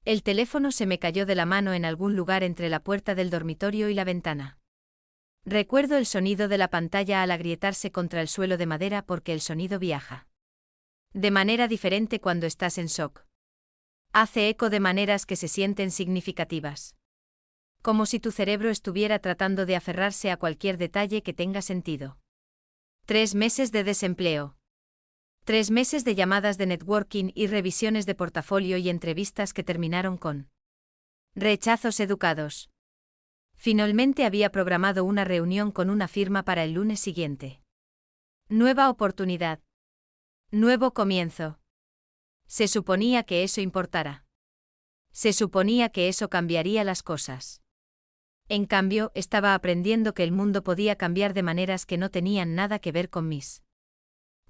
El teléfono se me cayó de la mano en algún lugar entre la puerta del dormitorio y la ventana. Recuerdo el sonido de la pantalla al agrietarse contra el suelo de madera porque el sonido viaja de manera diferente cuando estás en shock. Hace eco de maneras que se sienten significativas. Como si tu cerebro estuviera tratando de aferrarse a cualquier detalle que tenga sentido. 3 meses de desempleo. 3 meses de llamadas de networking y revisiones de portafolio y entrevistas que terminaron con rechazos educados. Finalmente había programado una reunión con una firma para el lunes siguiente. Nueva oportunidad. Nuevo comienzo. Se suponía que eso importara. Se suponía que eso cambiaría las cosas. En cambio, estaba aprendiendo que el mundo podía cambiar de maneras que no tenían nada que ver con mis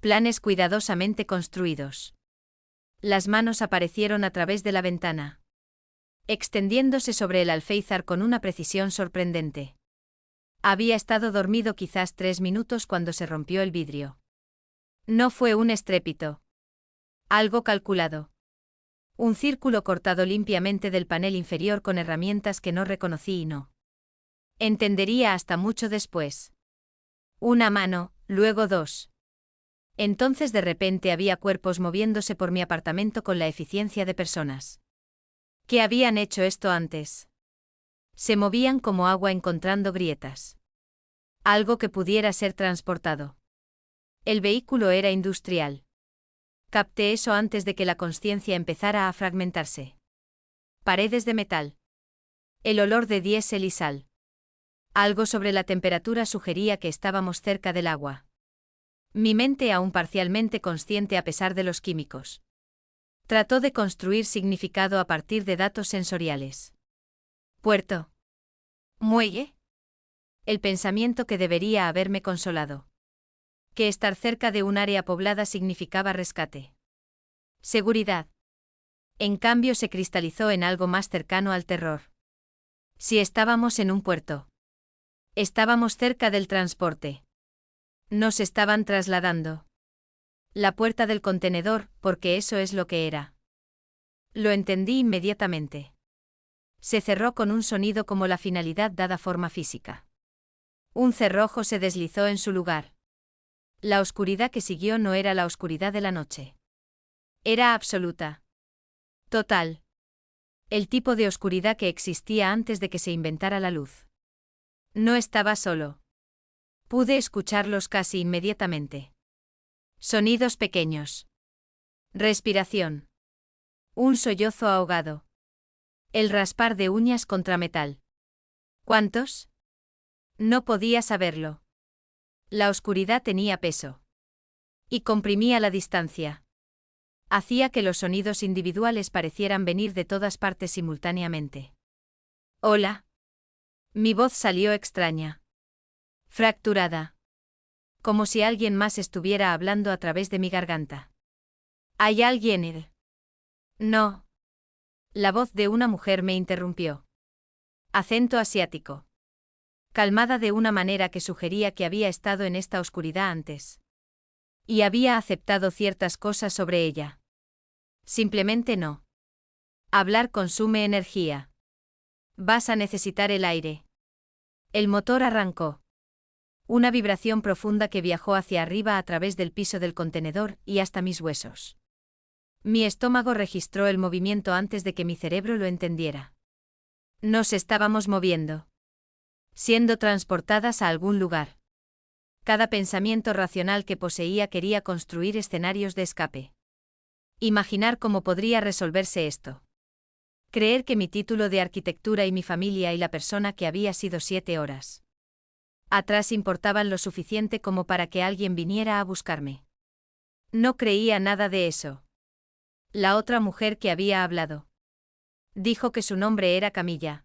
planes cuidadosamente construidos. Las manos aparecieron a través de la ventana, extendiéndose sobre el alféizar con una precisión sorprendente. Había estado dormido quizás 3 minutos cuando se rompió el vidrio. No fue un estrépito. Algo calculado. Un círculo cortado limpiamente del panel inferior con herramientas que no reconocí y no entendería hasta mucho después. Una mano, luego 2. Entonces de repente había cuerpos moviéndose por mi apartamento con la eficiencia de personas que habían hecho esto antes. Se movían como agua encontrando grietas. Algo que pudiera ser transportado. El vehículo era industrial. Capté eso antes de que la consciencia empezara a fragmentarse. Paredes de metal. El olor de diésel y sal. Algo sobre la temperatura sugería que estábamos cerca del agua. Mi mente, aún parcialmente consciente a pesar de los químicos, trató de construir significado a partir de datos sensoriales. Puerto. Muelle. El pensamiento que debería haberme consolado. Que estar cerca de un área poblada significaba rescate. Seguridad. En cambio se cristalizó en algo más cercano al terror. Si estábamos en un puerto. Estábamos cerca del transporte. Nos estaban trasladando. La puerta del contenedor, porque eso es lo que era. Lo entendí inmediatamente. Se cerró con un sonido como la finalidad dada forma física. Un cerrojo se deslizó en su lugar. La oscuridad que siguió no era la oscuridad de la noche. Era absoluta. Total. El tipo de oscuridad que existía antes de que se inventara la luz. No estaba solo. Pude escucharlos casi inmediatamente. Sonidos pequeños. Respiración. Un sollozo ahogado. El raspar de uñas contra metal. ¿Cuántos? No podía saberlo. La oscuridad tenía peso. Y comprimía la distancia. Hacía que los sonidos individuales parecieran venir de todas partes simultáneamente. Hola. Mi voz salió extraña. Fracturada. Como si alguien más estuviera hablando a través de mi garganta. ¿Hay alguien? No. La voz de una mujer me interrumpió. Acento asiático. Calmada de una manera que sugería que había estado en esta oscuridad antes. Y había aceptado ciertas cosas sobre ella. Simplemente no. Hablar consume energía. Vas a necesitar el aire. El motor arrancó. Una vibración profunda que viajó hacia arriba a través del piso del contenedor y hasta mis huesos. Mi estómago registró el movimiento antes de que mi cerebro lo entendiera. Nos estábamos moviendo. Siendo transportadas a algún lugar. Cada pensamiento racional que poseía quería construir escenarios de escape. Imaginar cómo podría resolverse esto. Creer que mi título de arquitectura y mi familia y la persona que había sido 7 horas atrás importaban lo suficiente como para que alguien viniera a buscarme. No creía nada de eso. La otra mujer que había hablado. Dijo que su nombre era Camilla.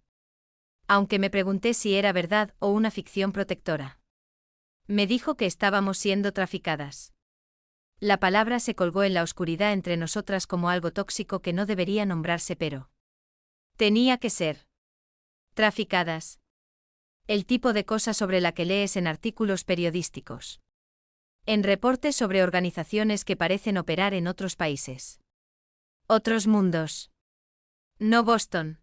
Aunque me pregunté si era verdad o una ficción protectora. Me dijo que estábamos siendo traficadas. La palabra se colgó en la oscuridad entre nosotras como algo tóxico que no debería nombrarse, pero tenía que ser. Traficadas. El tipo de cosa sobre la que lees en artículos periodísticos. En reportes sobre organizaciones que parecen operar en otros países. Otros mundos. No Boston.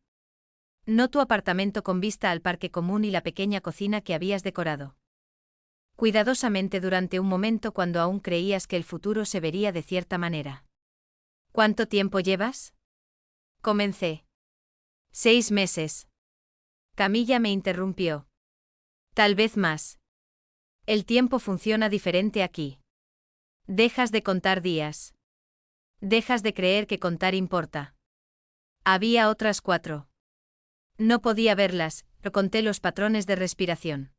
No tu apartamento con vista al parque común y la pequeña cocina que habías decorado cuidadosamente durante un momento cuando aún creías que el futuro se vería de cierta manera. ¿Cuánto tiempo llevas? Comencé. 6 meses. Camilla me interrumpió. Tal vez más. El tiempo funciona diferente aquí. Dejas de contar días. Dejas de creer que contar importa. Había otras 4. No podía verlas, pero conté los patrones de respiración.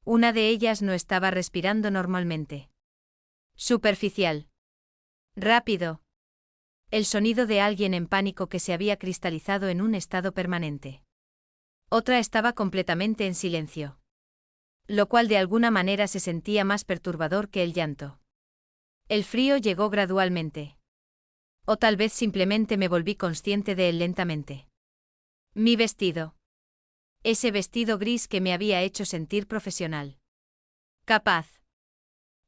Una de ellas no estaba respirando normalmente. Superficial. Rápido. El sonido de alguien en pánico que se había cristalizado en un estado permanente. Otra estaba completamente en silencio. Lo cual de alguna manera se sentía más perturbador que el llanto. El frío llegó gradualmente. O tal vez simplemente me volví consciente de él lentamente. Mi vestido. Ese vestido gris que me había hecho sentir profesional. Capaz.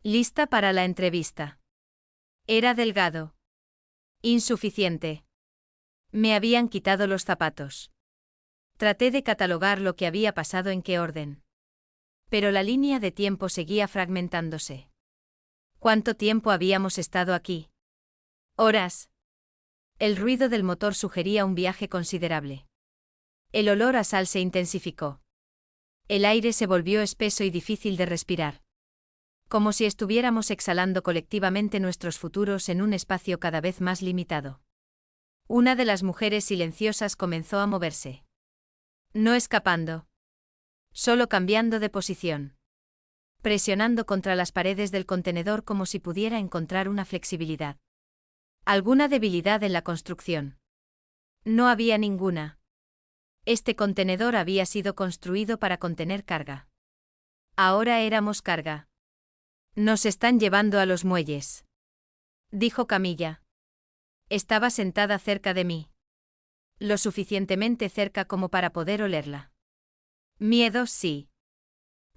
Lista para la entrevista. Era delgado. Insuficiente. Me habían quitado los zapatos. Traté de catalogar lo que había pasado en qué orden. Pero la línea de tiempo seguía fragmentándose. ¿Cuánto tiempo habíamos estado aquí? Horas. El ruido del motor sugería un viaje considerable. El olor a sal se intensificó. El aire se volvió espeso y difícil de respirar. Como si estuviéramos exhalando colectivamente nuestros futuros en un espacio cada vez más limitado. Una de las mujeres silenciosas comenzó a moverse. No escapando. Solo cambiando de posición. Presionando contra las paredes del contenedor como si pudiera encontrar una flexibilidad. ¿Alguna debilidad en la construcción? No había ninguna. Este contenedor había sido construido para contener carga. Ahora éramos carga. Nos están llevando a los muelles. Dijo Camilla. Estaba sentada cerca de mí. Lo suficientemente cerca como para poder olerla. Miedo, sí.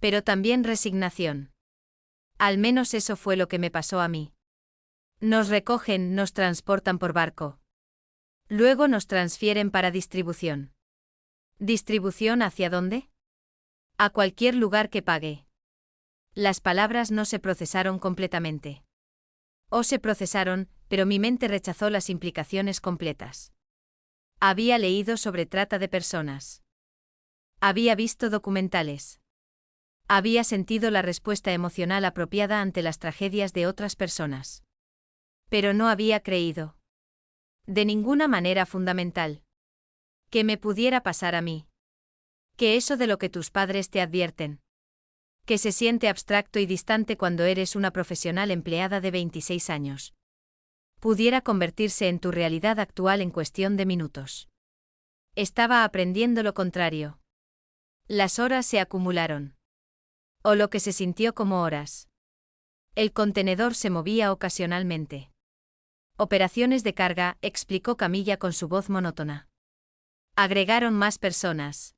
Pero también resignación. Al menos eso fue lo que me pasó a mí. Nos recogen, nos transportan por barco. Luego nos transfieren para distribución. ¿Distribución hacia dónde? A cualquier lugar que pague. Las palabras no se procesaron completamente. O se procesaron, pero mi mente rechazó las implicaciones completas. Había leído sobre trata de personas. Había visto documentales. Había sentido la respuesta emocional apropiada ante las tragedias de otras personas. Pero no había creído. De ninguna manera fundamental. Que me pudiera pasar a mí. Que eso de lo que tus padres te advierten. Que se siente abstracto y distante cuando eres una profesional empleada de 26 años. Pudiera convertirse en tu realidad actual en cuestión de minutos. Estaba aprendiendo lo contrario. Las horas se acumularon. O lo que se sintió como horas. El contenedor se movía ocasionalmente. Operaciones de carga, explicó Camilla con su voz monótona. Agregaron más personas.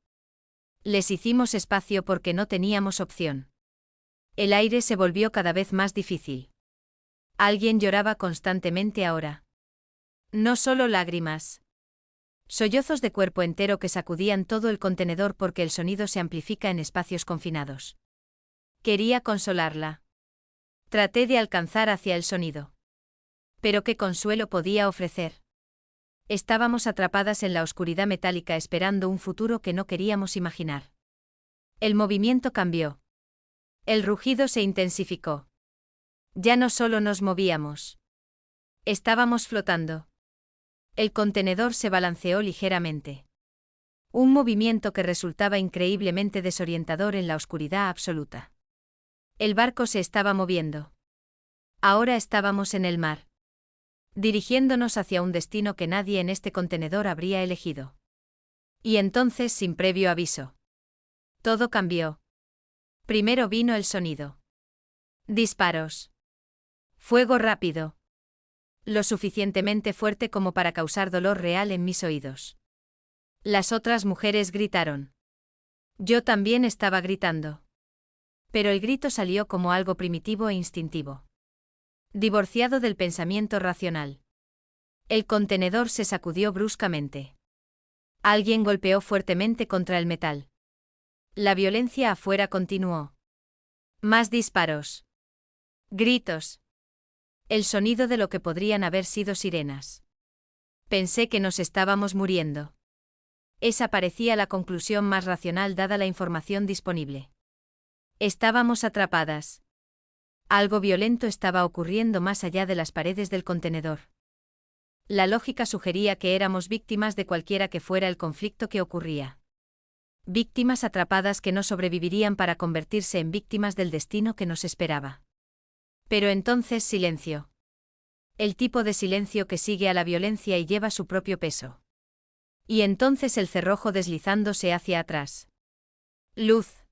Les hicimos espacio porque no teníamos opción. El aire se volvió cada vez más difícil. Alguien lloraba constantemente ahora. No solo lágrimas. Sollozos de cuerpo entero que sacudían todo el contenedor porque el sonido se amplifica en espacios confinados. Quería consolarla. Traté de alcanzar hacia el sonido. Pero ¿qué consuelo podía ofrecer? Estábamos atrapadas en la oscuridad metálica esperando un futuro que no queríamos imaginar. El movimiento cambió. El rugido se intensificó. Ya no solo nos movíamos. Estábamos flotando. El contenedor se balanceó ligeramente. Un movimiento que resultaba increíblemente desorientador en la oscuridad absoluta. El barco se estaba moviendo. Ahora estábamos en el mar. Dirigiéndonos hacia un destino que nadie en este contenedor habría elegido. Y entonces, sin previo aviso. Todo cambió. Primero vino el sonido. Disparos. Fuego rápido. Lo suficientemente fuerte como para causar dolor real en mis oídos. Las otras mujeres gritaron. Yo también estaba gritando. Pero el grito salió como algo primitivo e instintivo. Divorciado del pensamiento racional. El contenedor se sacudió bruscamente. Alguien golpeó fuertemente contra el metal. La violencia afuera continuó. Más disparos. Gritos. El sonido de lo que podrían haber sido sirenas. Pensé que nos estábamos muriendo. Esa parecía la conclusión más racional dada la información disponible. Estábamos atrapadas. Algo violento estaba ocurriendo más allá de las paredes del contenedor. La lógica sugería que éramos víctimas de cualquiera que fuera el conflicto que ocurría. Víctimas atrapadas que no sobrevivirían para convertirse en víctimas del destino que nos esperaba. Pero entonces silencio. El tipo de silencio que sigue a la violencia y lleva su propio peso. Y entonces el cerrojo deslizándose hacia atrás. Luz.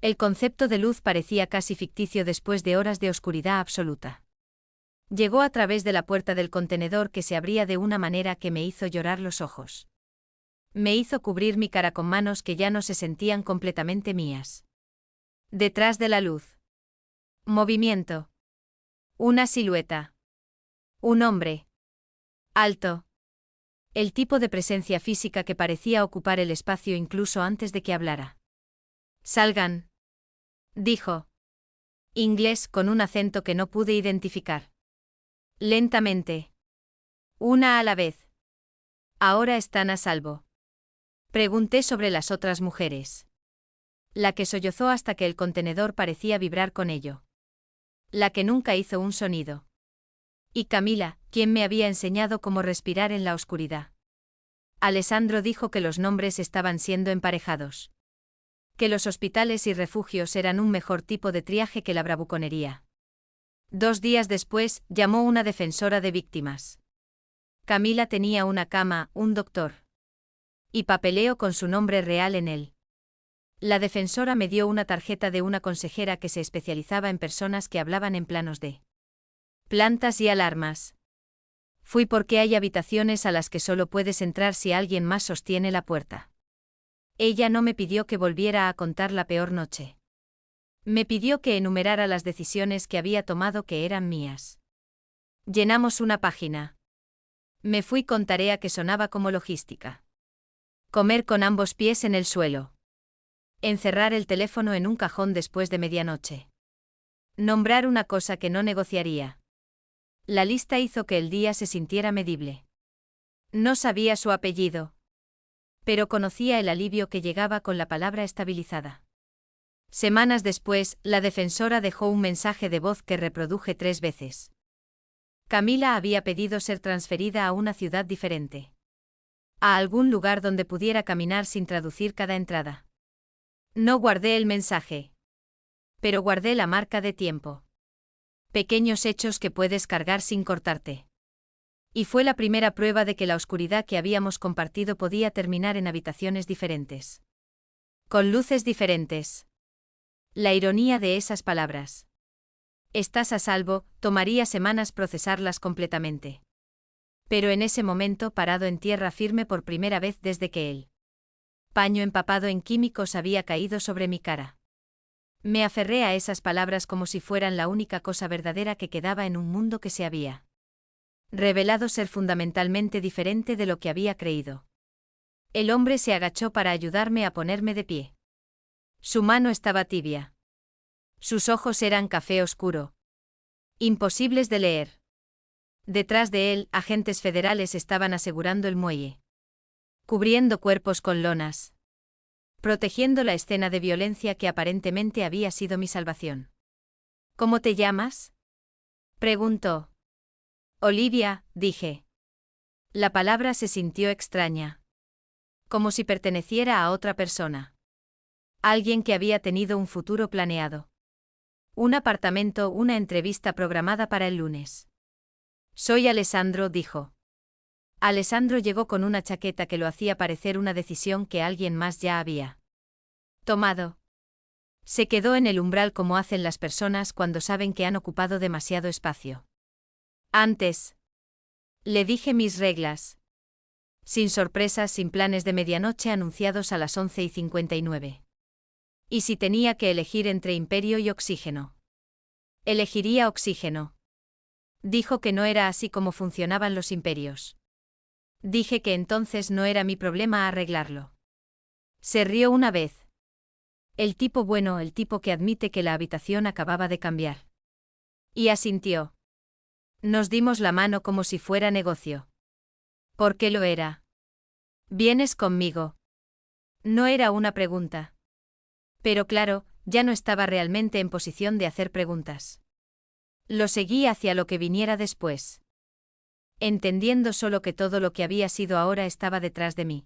El concepto de luz parecía casi ficticio después de horas de oscuridad absoluta. Llegó a través de la puerta del contenedor que se abría de una manera que me hizo llorar los ojos. Me hizo cubrir mi cara con manos que ya no se sentían completamente mías. Detrás de la luz. Movimiento. Una silueta. Un hombre. Alto. El tipo de presencia física que parecía ocupar el espacio incluso antes de que hablara. Salgan. Dijo. Inglés con un acento que no pude identificar. Lentamente. Una a la vez. Ahora están a salvo. Pregunté sobre las otras mujeres. La que sollozó hasta que el contenedor parecía vibrar con ello. La que nunca hizo un sonido. Y Camila, quien me había enseñado cómo respirar en la oscuridad. Alessandro dijo que los nombres estaban siendo emparejados. Que los hospitales y refugios eran un mejor tipo de triaje que la bravuconería. 2 días después, llamó una defensora de víctimas. Camila tenía una cama, un doctor. Y papeleo con su nombre real en él. La defensora me dio una tarjeta de una consejera que se especializaba en personas que hablaban en planos de plantas y alarmas. Fui porque hay habitaciones a las que solo puedes entrar si alguien más sostiene la puerta. Ella no me pidió que volviera a contar la peor noche. Me pidió que enumerara las decisiones que había tomado que eran mías. Llenamos una página. Me fui con tarea que sonaba como logística. Comer con ambos pies en el suelo. Encerrar el teléfono en un cajón después de medianoche. Nombrar una cosa que no negociaría. La lista hizo que el día se sintiera medible. No sabía su apellido. Pero conocía el alivio que llegaba con la palabra estabilizada. Semanas después, la defensora dejó un mensaje de voz que reproduje 3 veces. Camila había pedido ser transferida a una ciudad diferente. A algún lugar donde pudiera caminar sin traducir cada entrada. No guardé el mensaje. Pero guardé la marca de tiempo. Pequeños hechos que puedes cargar sin cortarte. Y fue la primera prueba de que la oscuridad que habíamos compartido podía terminar en habitaciones diferentes. Con luces diferentes. La ironía de esas palabras. Estás a salvo, tomaría semanas procesarlas completamente. Pero en ese momento parado en tierra firme por primera vez desde que el paño empapado en químicos había caído sobre mi cara. Me aferré a esas palabras como si fueran la única cosa verdadera que quedaba en un mundo que se había revelado ser fundamentalmente diferente de lo que había creído. El hombre se agachó para ayudarme a ponerme de pie. Su mano estaba tibia. Sus ojos eran café oscuro. Imposibles de leer. Detrás de él, agentes federales estaban asegurando el muelle. Cubriendo cuerpos con lonas. Protegiendo la escena de violencia que aparentemente había sido mi salvación. ¿Cómo te llamas? Preguntó. Olivia, dije. La palabra se sintió extraña. Como si perteneciera a otra persona. Alguien que había tenido un futuro planeado. Un apartamento, una entrevista programada para el lunes. Soy Alessandro, dijo. Alessandro llegó con una chaqueta que lo hacía parecer una decisión que alguien más ya había tomado. Se quedó en el umbral como hacen las personas cuando saben que han ocupado demasiado espacio. Antes. Le dije mis reglas. Sin sorpresas, sin planes de medianoche anunciados a las 11:59. ¿Y si tenía que elegir entre imperio y oxígeno? Elegiría oxígeno. Dijo que no era así como funcionaban los imperios. Dije que entonces no era mi problema arreglarlo. Se rió una vez. El tipo bueno, el tipo que admite que la habitación acababa de cambiar. Y asintió. Nos dimos la mano como si fuera negocio. ¿Por qué lo era? ¿Vienes conmigo? No era una pregunta. Pero claro, ya no estaba realmente en posición de hacer preguntas. Lo seguí hacia lo que viniera después. Entendiendo solo que todo lo que había sido ahora estaba detrás de mí.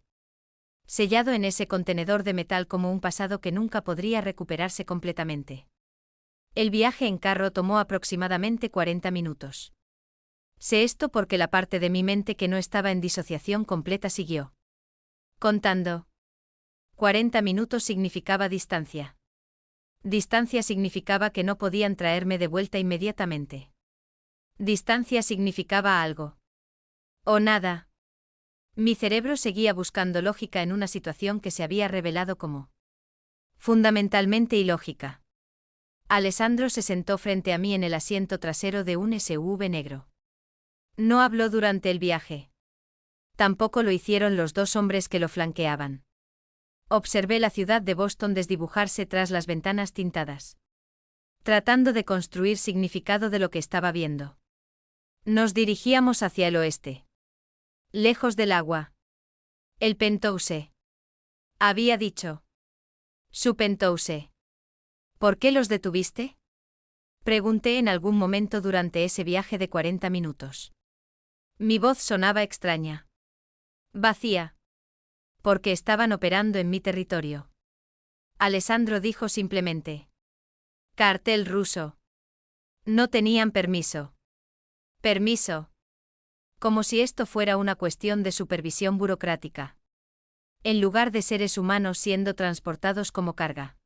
Sellado en ese contenedor de metal como un pasado que nunca podría recuperarse completamente. El viaje en carro tomó aproximadamente 40 minutos. Sé esto porque la parte de mi mente que no estaba en disociación completa siguió contando. 40 minutos significaba distancia. Distancia significaba que no podían traerme de vuelta inmediatamente. Distancia significaba algo. O nada. Mi cerebro seguía buscando lógica en una situación que se había revelado como fundamentalmente ilógica. Alessandro se sentó frente a mí en el asiento trasero de un SUV negro. No habló durante el viaje. Tampoco lo hicieron los dos hombres que lo flanqueaban. Observé la ciudad de Boston desdibujarse tras las ventanas tintadas. Tratando de construir significado de lo que estaba viendo. Nos dirigíamos hacia el oeste. Lejos del agua. El Penthouse. Había dicho. Su Penthouse. ¿Por qué los detuviste? Pregunté en algún momento durante ese viaje de 40 minutos. Mi voz sonaba extraña. Vacía. Porque estaban operando en mi territorio. Alessandro dijo simplemente. Cartel ruso. No tenían permiso. Permiso. Como si esto fuera una cuestión de supervisión burocrática. En lugar de seres humanos siendo transportados como carga.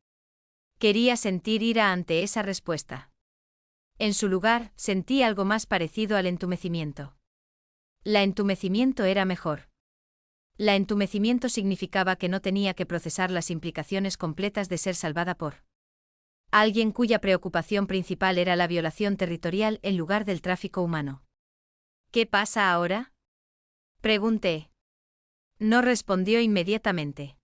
Quería sentir ira ante esa respuesta. En su lugar, sentí algo más parecido al entumecimiento. La entumecimiento era mejor. La entumecimiento significaba que no tenía que procesar las implicaciones completas de ser salvada por alguien cuya preocupación principal era la violación territorial en lugar del tráfico humano. ¿Qué pasa ahora? Pregunté. No respondió inmediatamente.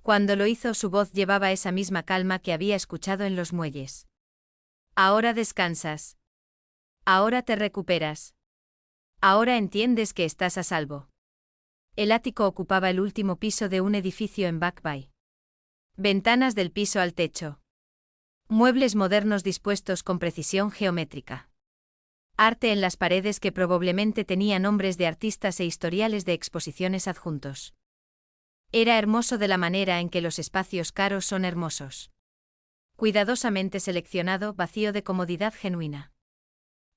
Cuando lo hizo, su voz llevaba esa misma calma que había escuchado en los muelles. Ahora descansas. Ahora te recuperas. Ahora entiendes que estás a salvo. El ático ocupaba el último piso de un edificio en Back Bay. Ventanas del piso al techo. Muebles modernos dispuestos con precisión geométrica. Arte en las paredes que probablemente tenía nombres de artistas e historiales de exposiciones adjuntos. Era hermoso de la manera en que los espacios caros son hermosos. Cuidadosamente seleccionado, vacío de comodidad genuina.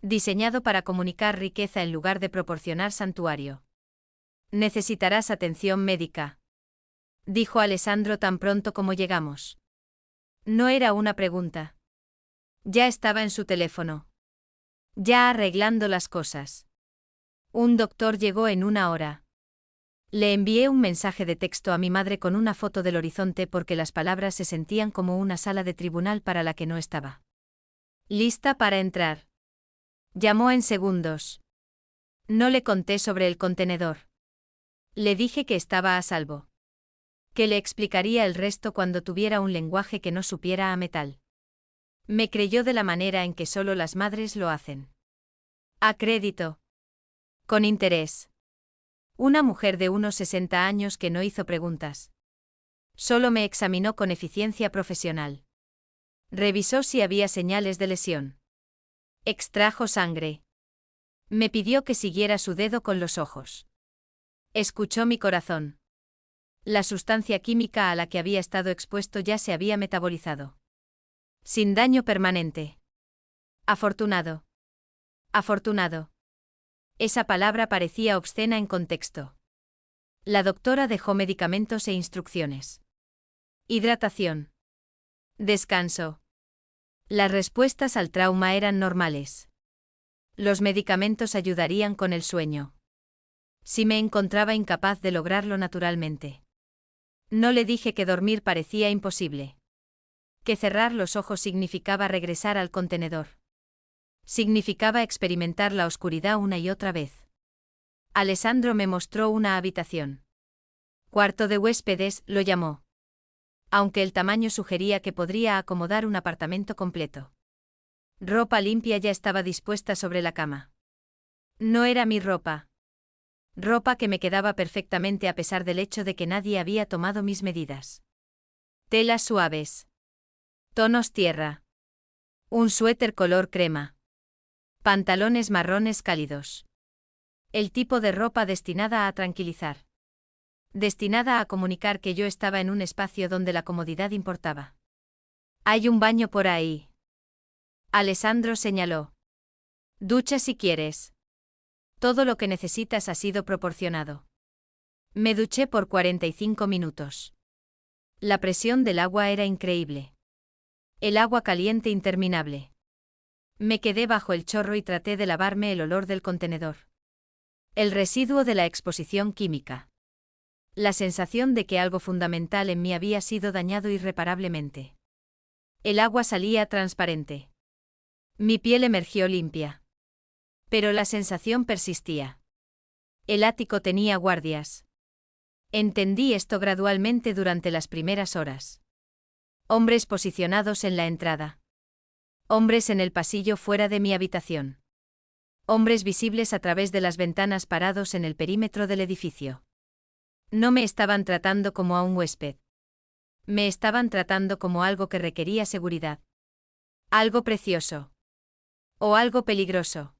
Diseñado para comunicar riqueza en lugar de proporcionar santuario. Necesitarás atención médica. Dijo Alessandro tan pronto como llegamos. No era una pregunta. Ya estaba en su teléfono. Ya arreglando las cosas. Un doctor llegó en 1 hora. Le envié un mensaje de texto a mi madre con una foto del horizonte porque las palabras se sentían como una sala de tribunal para la que no estaba. Lista para entrar. Llamó en segundos. No le conté sobre el contenedor. Le dije que estaba a salvo. Que le explicaría el resto cuando tuviera un lenguaje que no supiera a metal. Me creyó de la manera en que solo las madres lo hacen. A crédito. Con interés. Una mujer de unos 60 años que no hizo preguntas. Solo me examinó con eficiencia profesional. Revisó si había señales de lesión. Extrajo sangre. Me pidió que siguiera su dedo con los ojos. Escuchó mi corazón. La sustancia química a la que había estado expuesto ya se había metabolizado. Sin daño permanente. Afortunado. Afortunado. Esa palabra parecía obscena en contexto. La doctora dejó medicamentos e instrucciones. Hidratación. Descanso. Las respuestas al trauma eran normales. Los medicamentos ayudarían con el sueño. Si me encontraba incapaz de lograrlo naturalmente. No le dije que dormir parecía imposible. Que cerrar los ojos significaba regresar al contenedor. Significaba experimentar la oscuridad una y otra vez. Alessandro me mostró una habitación. Cuarto de huéspedes, lo llamó. Aunque el tamaño sugería que podría acomodar un apartamento completo. Ropa limpia ya estaba dispuesta sobre la cama. No era mi ropa. Ropa que me quedaba perfectamente a pesar del hecho de que nadie había tomado mis medidas. Telas suaves. Tonos tierra. Un suéter color crema. Pantalones marrones cálidos. El tipo de ropa destinada a tranquilizar. Destinada a comunicar que yo estaba en un espacio donde la comodidad importaba. Hay un baño por ahí. Alessandro señaló. Ducha si quieres. Todo lo que necesitas ha sido proporcionado. Me duché por 45 minutos. La presión del agua era increíble. El agua caliente interminable. Me quedé bajo el chorro y traté de lavarme el olor del contenedor. El residuo de la exposición química. La sensación de que algo fundamental en mí había sido dañado irreparablemente. El agua salía transparente. Mi piel emergió limpia. Pero la sensación persistía. El ático tenía guardias. Entendí esto gradualmente durante las primeras horas. Hombres posicionados en la entrada. Hombres en el pasillo fuera de mi habitación. Hombres visibles a través de las ventanas parados en el perímetro del edificio. No me estaban tratando como a un huésped. Me estaban tratando como algo que requería seguridad. Algo precioso. O algo peligroso.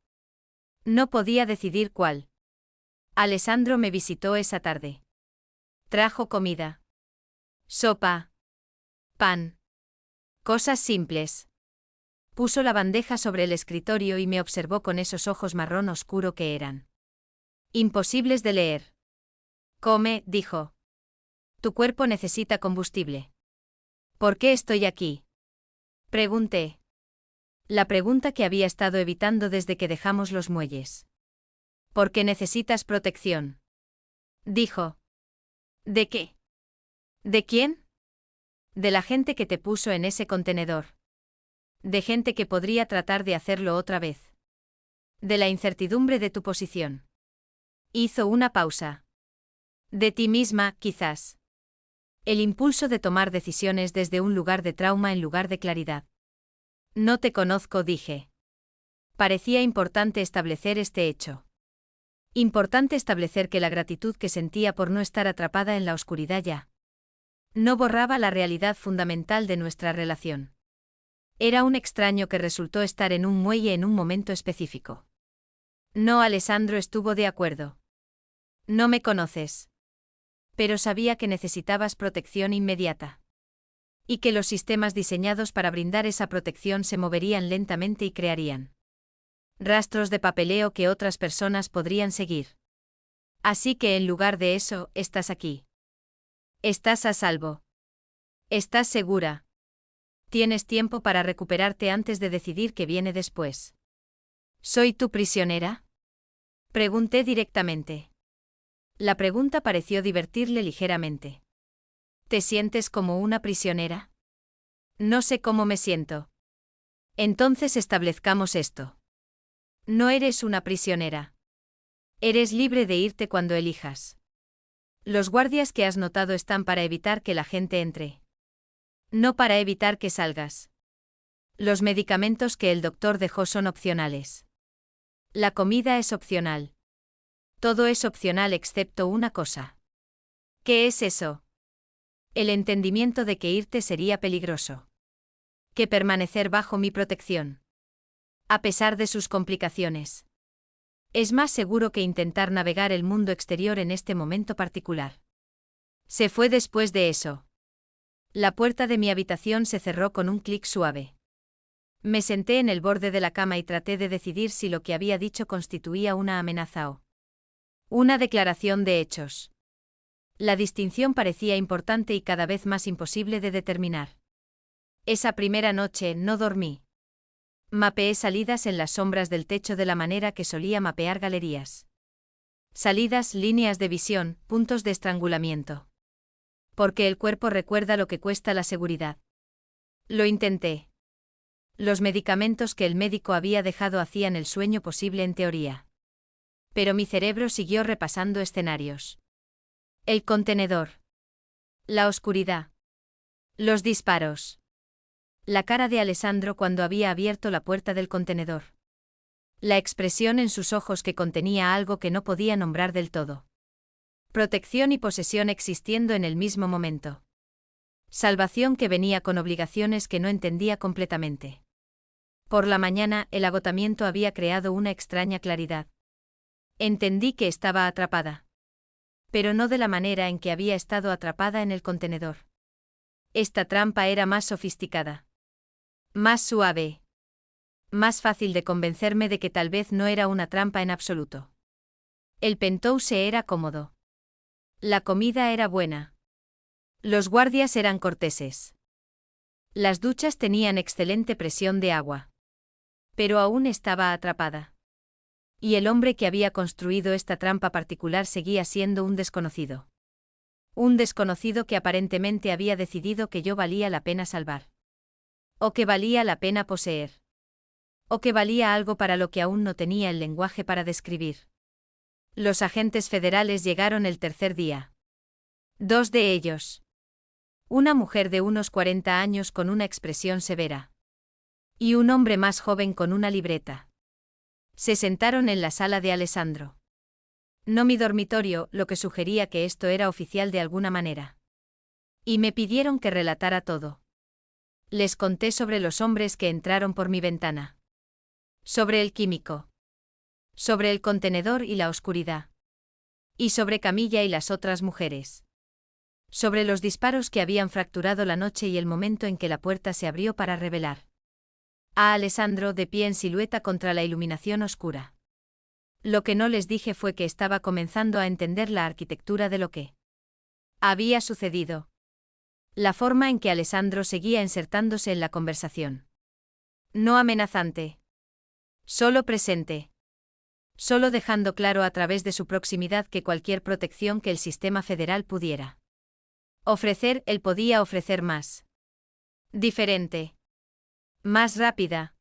No podía decidir cuál. Alessandro me visitó esa tarde. Trajo comida. Sopa. Pan. Cosas simples. Puso la bandeja sobre el escritorio y me observó con esos ojos marrón oscuro que eran imposibles de leer. Come, dijo. Tu cuerpo necesita combustible. ¿Por qué estoy aquí? Pregunté. La pregunta que había estado evitando desde que dejamos los muelles. Porque necesitas protección. Dijo. ¿De qué? ¿De quién? De la gente que te puso en ese contenedor. De gente que podría tratar de hacerlo otra vez. De la incertidumbre de tu posición. Hizo una pausa. De ti misma, quizás. El impulso de tomar decisiones desde un lugar de trauma en lugar de claridad. No te conozco, dije. Parecía importante establecer este hecho. Importante establecer que la gratitud que sentía por no estar atrapada en la oscuridad ya no borraba la realidad fundamental de nuestra relación. Era un extraño que resultó estar en un muelle en un momento específico. No, Alessandro estuvo de acuerdo. No me conoces. Pero sabía que necesitabas protección inmediata. Y que los sistemas diseñados para brindar esa protección se moverían lentamente y crearían rastros de papeleo que otras personas podrían seguir. Así que en lugar de eso, estás aquí. Estás a salvo. Estás segura. Tienes tiempo para recuperarte antes de decidir qué viene después. ¿Soy tu prisionera? Pregunté directamente. La pregunta pareció divertirle ligeramente. ¿Te sientes como una prisionera? No sé cómo me siento. Entonces establezcamos esto. No eres una prisionera. Eres libre de irte cuando elijas. Los guardias que has notado están para evitar que la gente entre. No para evitar que salgas. Los medicamentos que el doctor dejó son opcionales. La comida es opcional. Todo es opcional excepto una cosa. ¿Qué es eso? El entendimiento de que irte sería peligroso. Que permanecer bajo mi protección. A pesar de sus complicaciones. Es más seguro que intentar navegar el mundo exterior en este momento particular. Se fue después de eso. La puerta de mi habitación se cerró con un clic suave. Me senté en el borde de la cama y traté de decidir si lo que había dicho constituía una amenaza o una declaración de hechos. La distinción parecía importante y cada vez más imposible de determinar. Esa primera noche no dormí. Mapeé salidas en las sombras del techo de la manera que solía mapear galerías. Salidas, líneas de visión, puntos de estrangulamiento. Porque el cuerpo recuerda lo que cuesta la seguridad. Lo intenté. Los medicamentos que el médico había dejado hacían el sueño posible en teoría. Pero mi cerebro siguió repasando escenarios. El contenedor. La oscuridad. Los disparos. La cara de Alessandro cuando había abierto la puerta del contenedor. La expresión en sus ojos que contenía algo que no podía nombrar del todo. Protección y posesión existiendo en el mismo momento. Salvación que venía con obligaciones que no entendía completamente. Por la mañana, el agotamiento había creado una extraña claridad. Entendí que estaba atrapada. Pero no de la manera en que había estado atrapada en el contenedor. Esta trampa era más sofisticada. Más suave. Más fácil de convencerme de que tal vez no era una trampa en absoluto. El penthouse era cómodo. La comida era buena. Los guardias eran corteses. Las duchas tenían excelente presión de agua. Pero aún estaba atrapada. Y el hombre que había construido esta trampa particular seguía siendo un desconocido. Un desconocido que aparentemente había decidido que yo valía la pena salvar. O que valía la pena poseer. O que valía algo para lo que aún no tenía el lenguaje para describir. Los agentes federales llegaron el tercer día. 2 de ellos. Una mujer de unos 40 años con una expresión severa. Y un hombre más joven con una libreta. Se sentaron en la sala de Alessandro. No mi dormitorio, lo que sugería que esto era oficial de alguna manera. Y me pidieron que relatara todo. Les conté sobre los hombres que entraron por mi ventana. Sobre el químico. Sobre el contenedor y la oscuridad. Y sobre Camilla y las otras mujeres. Sobre los disparos que habían fracturado la noche y el momento en que la puerta se abrió para revelar a Alessandro de pie en silueta contra la iluminación oscura. Lo que no les dije fue que estaba comenzando a entender la arquitectura de lo que había sucedido. La forma en que Alessandro seguía insertándose en la conversación. No amenazante. Solo presente. Solo dejando claro a través de su proximidad que cualquier protección que el sistema federal pudiera ofrecer, él podía ofrecer más. Diferente. Más rápida.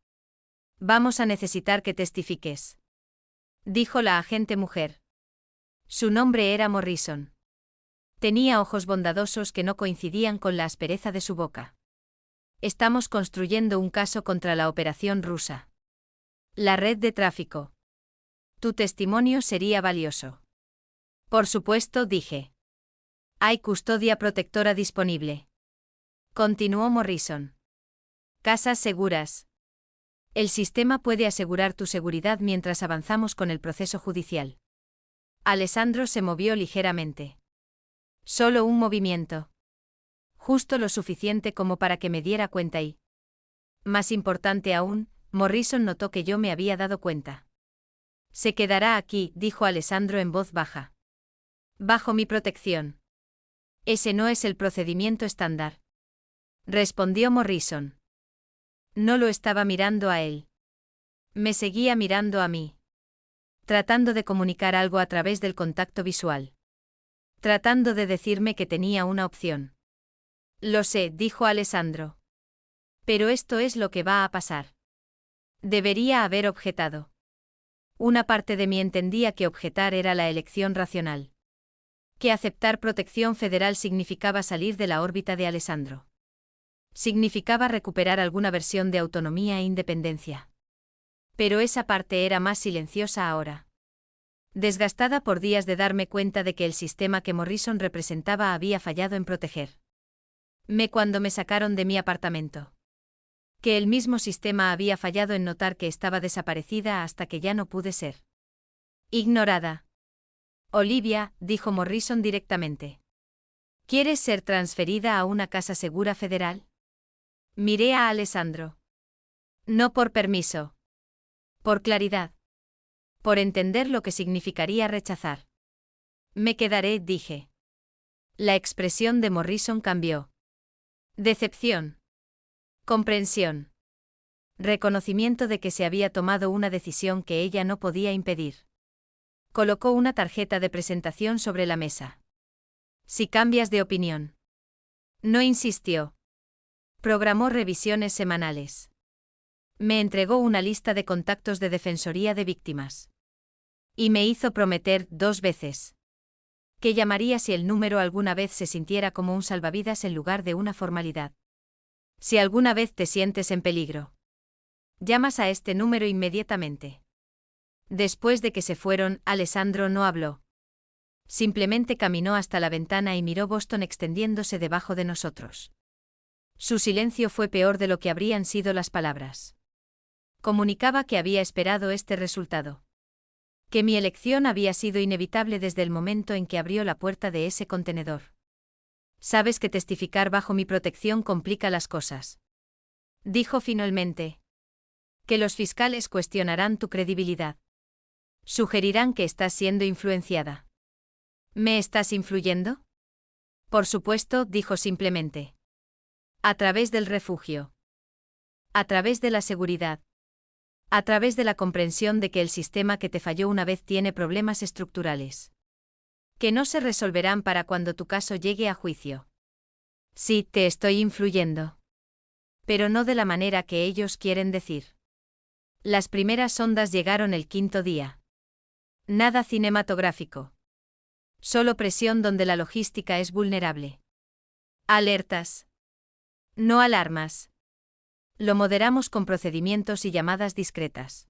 Vamos a necesitar que testifiques. Dijo la agente mujer. Su nombre era Morrison. Tenía ojos bondadosos que no coincidían con la aspereza de su boca. Estamos construyendo un caso contra la operación rusa. La red de tráfico. Tu testimonio sería valioso. Por supuesto, dije. Hay custodia protectora disponible. Continuó Morrison. Casas seguras. El sistema puede asegurar tu seguridad mientras avanzamos con el proceso judicial. Alessandro se movió ligeramente. Solo un movimiento. Justo lo suficiente como para que me diera cuenta y... Más importante aún, Morrison notó que yo me había dado cuenta. Se quedará aquí, dijo Alessandro en voz baja. Bajo mi protección. Ese no es el procedimiento estándar. Respondió Morrison. No lo estaba mirando a él. Me seguía mirando a mí. Tratando de comunicar algo a través del contacto visual. Tratando de decirme que tenía una opción. Lo sé, dijo Alessandro. Pero esto es lo que va a pasar. Debería haber objetado. Una parte de mí entendía que objetar era la elección racional. Que aceptar protección federal significaba salir de la órbita de Alessandro. Significaba recuperar alguna versión de autonomía e independencia. Pero esa parte era más silenciosa ahora. Desgastada por días de darme cuenta de que el sistema que Morrison representaba había fallado en proteger. Cuando me sacaron de mi apartamento. Que el mismo sistema había fallado en notar que estaba desaparecida hasta que ya no pude ser ignorada. Olivia, dijo Morrison directamente. ¿Quieres ser transferida a una casa segura federal? Miré a Alessandro. No por permiso. Por claridad. Por entender lo que significaría rechazar. Me quedaré, dije. La expresión de Morrison cambió. Decepción. Comprensión. Reconocimiento de que se había tomado una decisión que ella no podía impedir. Colocó una tarjeta de presentación sobre la mesa. Si cambias de opinión. No insistió. Programó revisiones semanales. Me entregó una lista de contactos de defensoría de víctimas. Y me hizo prometer 2 veces. Que llamaría si el número alguna vez se sintiera como un salvavidas en lugar de una formalidad. Si alguna vez te sientes en peligro, llamas a este número inmediatamente. Después de que se fueron, Alessandro no habló. Simplemente caminó hasta la ventana y miró Boston extendiéndose debajo de nosotros. Su silencio fue peor de lo que habrían sido las palabras. Comunicaba que había esperado este resultado. Que mi elección había sido inevitable desde el momento en que abrió la puerta de ese contenedor. Sabes que testificar bajo mi protección complica las cosas. Dijo finalmente. Que los fiscales cuestionarán tu credibilidad. Sugerirán que estás siendo influenciada. ¿Me estás influyendo? Por supuesto, dijo simplemente. A través del refugio. A través de la seguridad. A través de la comprensión de que el sistema que te falló una vez tiene problemas estructurales. Que no se resolverán para cuando tu caso llegue a juicio. Sí, te estoy influyendo. Pero no de la manera que ellos quieren decir. Las primeras ondas llegaron el 5.º día. Nada cinematográfico. Solo presión donde la logística es vulnerable. Alertas. No alarmas. Lo moderamos con procedimientos y llamadas discretas.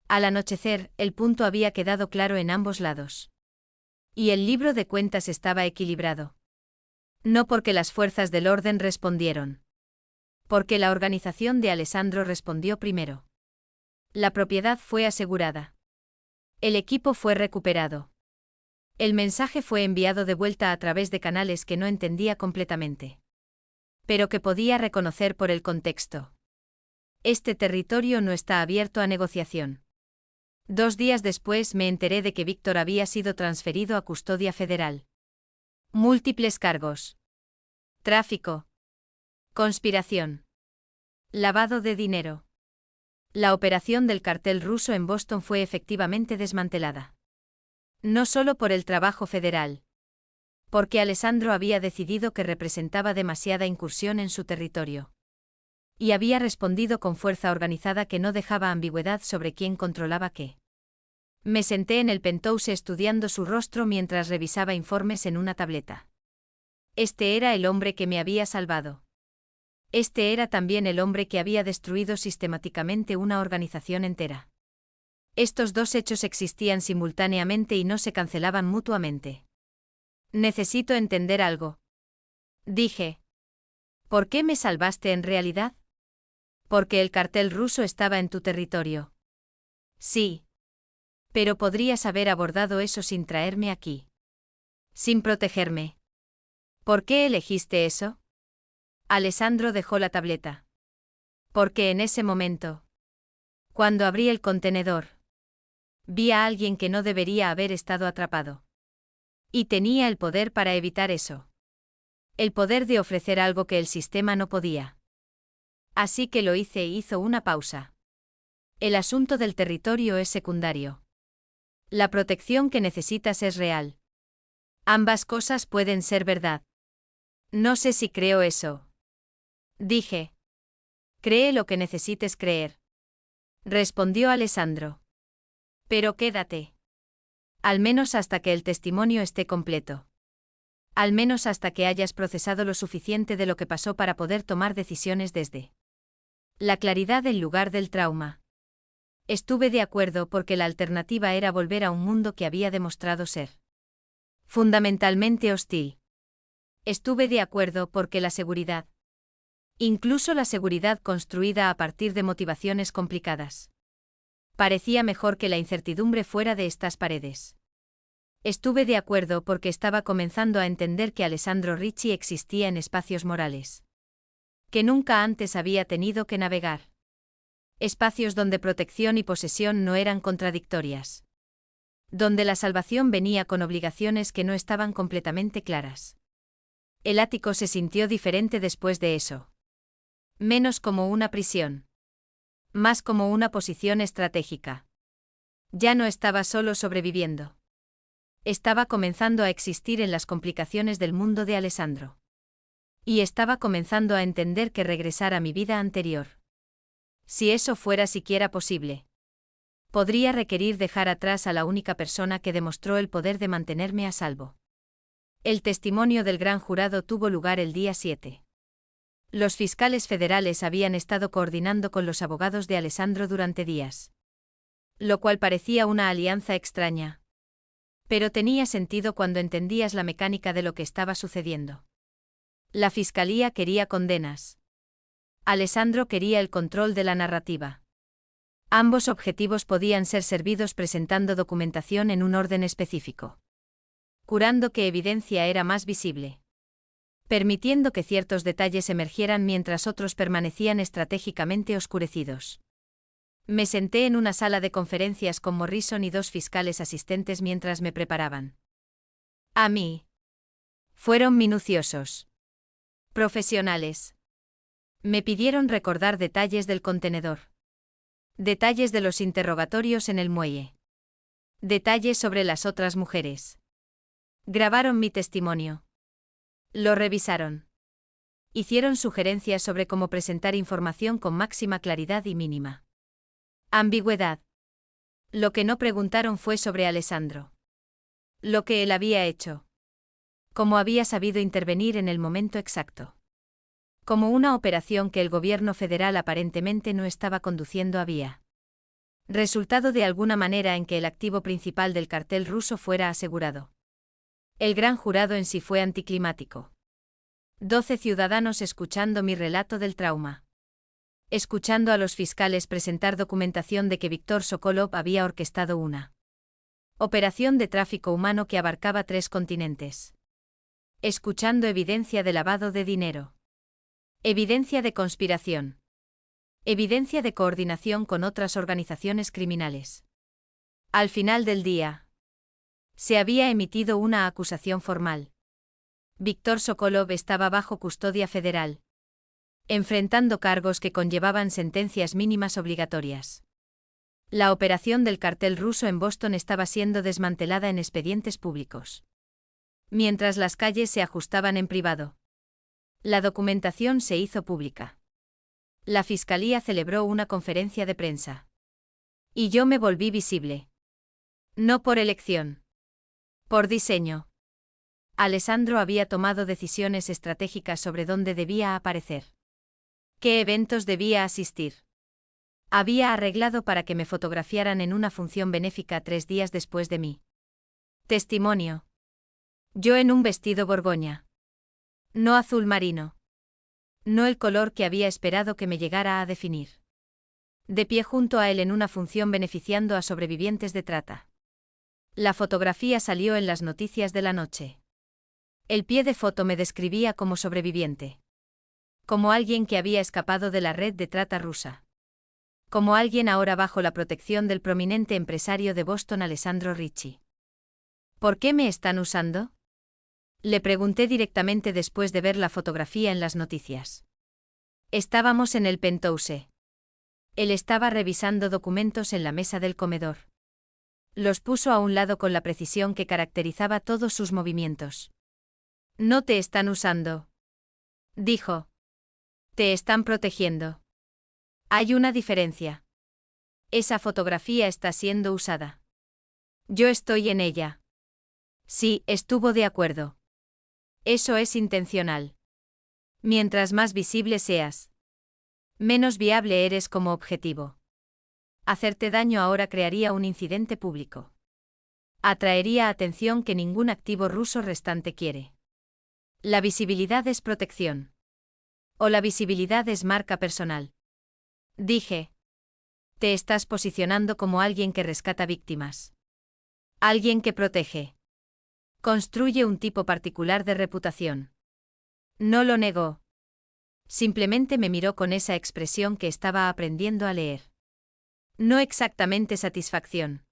Al anochecer, el punto había quedado claro en ambos lados. Y el libro de cuentas estaba equilibrado. No porque las fuerzas del orden respondieron. Porque la organización de Alessandro respondió primero. La propiedad fue asegurada. El equipo fue recuperado. El mensaje fue enviado de vuelta a través de canales que no entendía completamente. Pero que podía reconocer por el contexto. Este territorio no está abierto a negociación. 2 días después me enteré de que Víctor había sido transferido a custodia federal. Múltiples cargos. Tráfico. Conspiración. Lavado de dinero. La operación del cartel ruso en Boston fue efectivamente desmantelada. No solo por el trabajo federal. Porque Alessandro había decidido que representaba demasiada incursión en su territorio. Y había respondido con fuerza organizada que no dejaba ambigüedad sobre quién controlaba qué. Me senté en el penthouse estudiando su rostro mientras revisaba informes en una tableta. Este era el hombre que me había salvado. Este era también el hombre que había destruido sistemáticamente una organización entera. Estos 2 hechos existían simultáneamente y no se cancelaban mutuamente. Necesito entender algo. Dije. ¿Por qué me salvaste en realidad? Porque el cartel ruso estaba en tu territorio. Sí. Pero podrías haber abordado eso sin traerme aquí. Sin protegerme. ¿Por qué elegiste eso? Alessandro dejó la tableta. Porque en ese momento, cuando abrí el contenedor, vi a alguien que no debería haber estado atrapado. Y tenía el poder para evitar eso. El poder de ofrecer algo que el sistema no podía. Así que lo hice y hizo una pausa. El asunto del territorio es secundario. La protección que necesitas es real. Ambas cosas pueden ser verdad. No sé si creo eso. Dije. Cree lo que necesites creer. Respondió Alessandro. Pero quédate. Al menos hasta que el testimonio esté completo. Al menos hasta que hayas procesado lo suficiente de lo que pasó para poder tomar decisiones desde la claridad en lugar del trauma. Estuve de acuerdo porque la alternativa era volver a un mundo que había demostrado ser fundamentalmente hostil. Estuve de acuerdo porque la seguridad, incluso la seguridad construida a partir de motivaciones complicadas, parecía mejor que la incertidumbre fuera de estas paredes. Estuve de acuerdo porque estaba comenzando a entender que Alessandro Ricci existía en espacios morales que nunca antes había tenido que navegar. Espacios donde protección y posesión no eran contradictorias. Donde la salvación venía con obligaciones que no estaban completamente claras. El ático se sintió diferente después de eso. Menos como una prisión. Más como una posición estratégica. Ya no estaba solo sobreviviendo. Estaba comenzando a existir en las complicaciones del mundo de Alessandro. Y estaba comenzando a entender que regresar a mi vida anterior. Si eso fuera siquiera posible. Podría requerir dejar atrás a la única persona que demostró el poder de mantenerme a salvo. El testimonio del gran jurado tuvo lugar el día 7. Los fiscales federales habían estado coordinando con los abogados de Alessandro durante días. Lo cual parecía una alianza extraña. Pero tenía sentido cuando entendías la mecánica de lo que estaba sucediendo. La fiscalía quería condenas. Alessandro quería el control de la narrativa. Ambos objetivos podían ser servidos presentando documentación en un orden específico. Curando que evidencia era más visible. Permitiendo que ciertos detalles emergieran mientras otros permanecían estratégicamente oscurecidos. Me senté en una sala de conferencias con Morrison y 2 fiscales asistentes mientras me preparaban. A mí. Fueron minuciosos. Profesionales. Me pidieron recordar detalles del contenedor. Detalles de los interrogatorios en el muelle. Detalles sobre las otras mujeres. Grabaron mi testimonio. Lo revisaron. Hicieron sugerencias sobre cómo presentar información con máxima claridad y mínima ambigüedad. Lo que no preguntaron fue sobre Alessandro. Lo que él había hecho. Cómo había sabido intervenir en el momento exacto. Como una operación que el gobierno federal aparentemente no estaba conduciendo había resultado de alguna manera en que el activo principal del cartel ruso fuera asegurado. El gran jurado en sí fue anticlimático. 12 ciudadanos escuchando mi relato del trauma. Escuchando a los fiscales presentar documentación de que Víktor Sokolov había orquestado una operación de tráfico humano que abarcaba 3 continentes. Escuchando evidencia de lavado de dinero. Evidencia de conspiración. Evidencia de coordinación con otras organizaciones criminales. Al final del día, se había emitido una acusación formal. Víktor Sokolov estaba bajo custodia federal, enfrentando cargos que conllevaban sentencias mínimas obligatorias. La operación del cartel ruso en Boston estaba siendo desmantelada en expedientes públicos. Mientras las calles se ajustaban en privado. La documentación se hizo pública. La fiscalía celebró una conferencia de prensa. Y yo me volví visible. No por elección. Por diseño. Alessandro había tomado decisiones estratégicas sobre dónde debía aparecer. ¿Qué eventos debía asistir? Había arreglado para que me fotografiaran en una función benéfica 3 días después de mí. Testimonio. Yo en un vestido borgoña. No azul marino. No el color que había esperado que me llegara a definir. De pie junto a él en una función beneficiando a sobrevivientes de trata. La fotografía salió en las noticias de la noche. El pie de foto me describía como sobreviviente. Como alguien que había escapado de la red de trata rusa. Como alguien ahora bajo la protección del prominente empresario de Boston Alessandro Ricci. ¿Por qué me están usando? Le pregunté directamente después de ver la fotografía en las noticias. Estábamos en el penthouse. Él estaba revisando documentos en la mesa del comedor. Los puso a un lado con la precisión que caracterizaba todos sus movimientos. No te están usando. Dijo. Te están protegiendo. Hay una diferencia. Esa fotografía está siendo usada. Yo estoy en ella. Sí, estuvo de acuerdo. Eso es intencional. Mientras más visible seas, menos viable eres como objetivo. Hacerte daño ahora crearía un incidente público. Atraería atención que ningún activo ruso restante quiere. La visibilidad es protección. O la visibilidad es marca personal. Dije. Te estás posicionando como alguien que rescata víctimas. Alguien que protege. Construye un tipo particular de reputación. No lo negó. Simplemente me miró con esa expresión que estaba aprendiendo a leer. No exactamente satisfacción.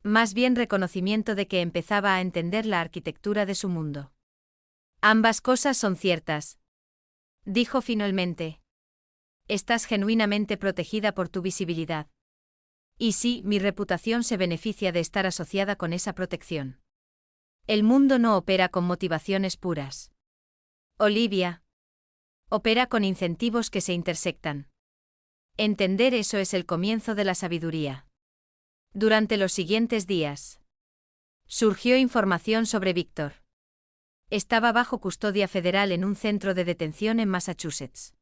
Más bien reconocimiento de que empezaba a entender la arquitectura de su mundo. Ambas cosas son ciertas. Dijo finalmente. Estás genuinamente protegida por tu visibilidad. Y sí, mi reputación se beneficia de estar asociada con esa protección. El mundo no opera con motivaciones puras. Olivia. Opera con incentivos que se intersectan. Entender eso es el comienzo de la sabiduría. Durante los siguientes días, surgió información sobre Víctor. Estaba bajo custodia federal en un centro de detención en Massachusetts.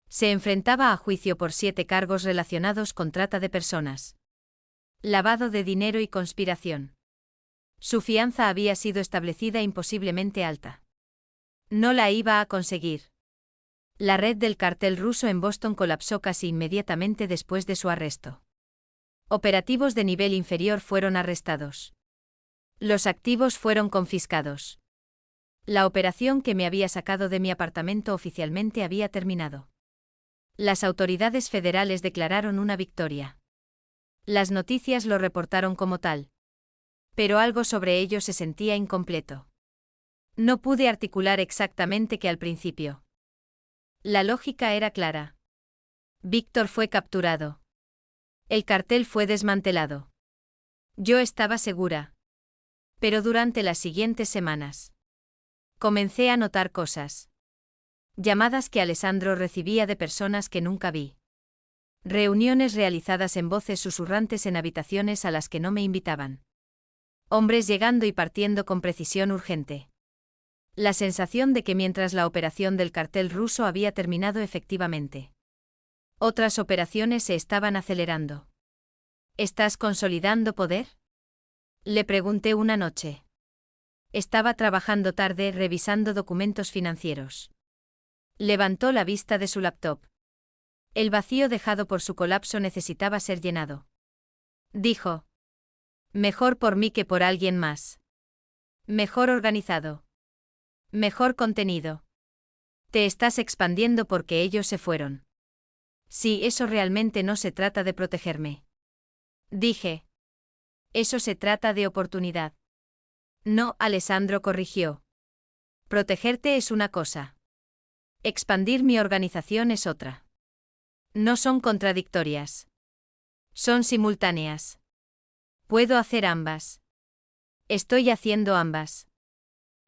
Se enfrentaba a juicio por 7 cargos relacionados con trata de personas, lavado de dinero y conspiración. Su fianza había sido establecida imposiblemente alta. No la iba a conseguir. La red del cartel ruso en Boston colapsó casi inmediatamente después de su arresto. Operativos de nivel inferior fueron arrestados. Los activos fueron confiscados. La operación que me había sacado de mi apartamento oficialmente había terminado. Las autoridades federales declararon una victoria. Las noticias lo reportaron como tal. Pero algo sobre ello se sentía incompleto. No pude articular exactamente qué al principio. La lógica era clara. Víctor fue capturado. El cartel fue desmantelado. Yo estaba segura. Pero durante las siguientes semanas, comencé a notar cosas. Llamadas que Alessandro recibía de personas que nunca vi. Reuniones realizadas en voces susurrantes en habitaciones a las que no me invitaban. Hombres llegando y partiendo con precisión urgente. La sensación de que mientras la operación del cartel ruso había terminado efectivamente, otras operaciones se estaban acelerando. ¿Estás consolidando poder?, le pregunté una noche. Estaba trabajando tarde revisando documentos financieros. Levantó la vista de su laptop. El vacío dejado por su colapso necesitaba ser llenado. Dijo. Mejor por mí que por alguien más. Mejor organizado. Mejor contenido. Te estás expandiendo porque ellos se fueron. Sí, eso realmente no se trata de protegerme. Dije. Eso se trata de oportunidad. No, Alessandro corrigió. Protegerte es una cosa. Expandir mi organización es otra. No son contradictorias. Son simultáneas. Puedo hacer ambas. Estoy haciendo ambas.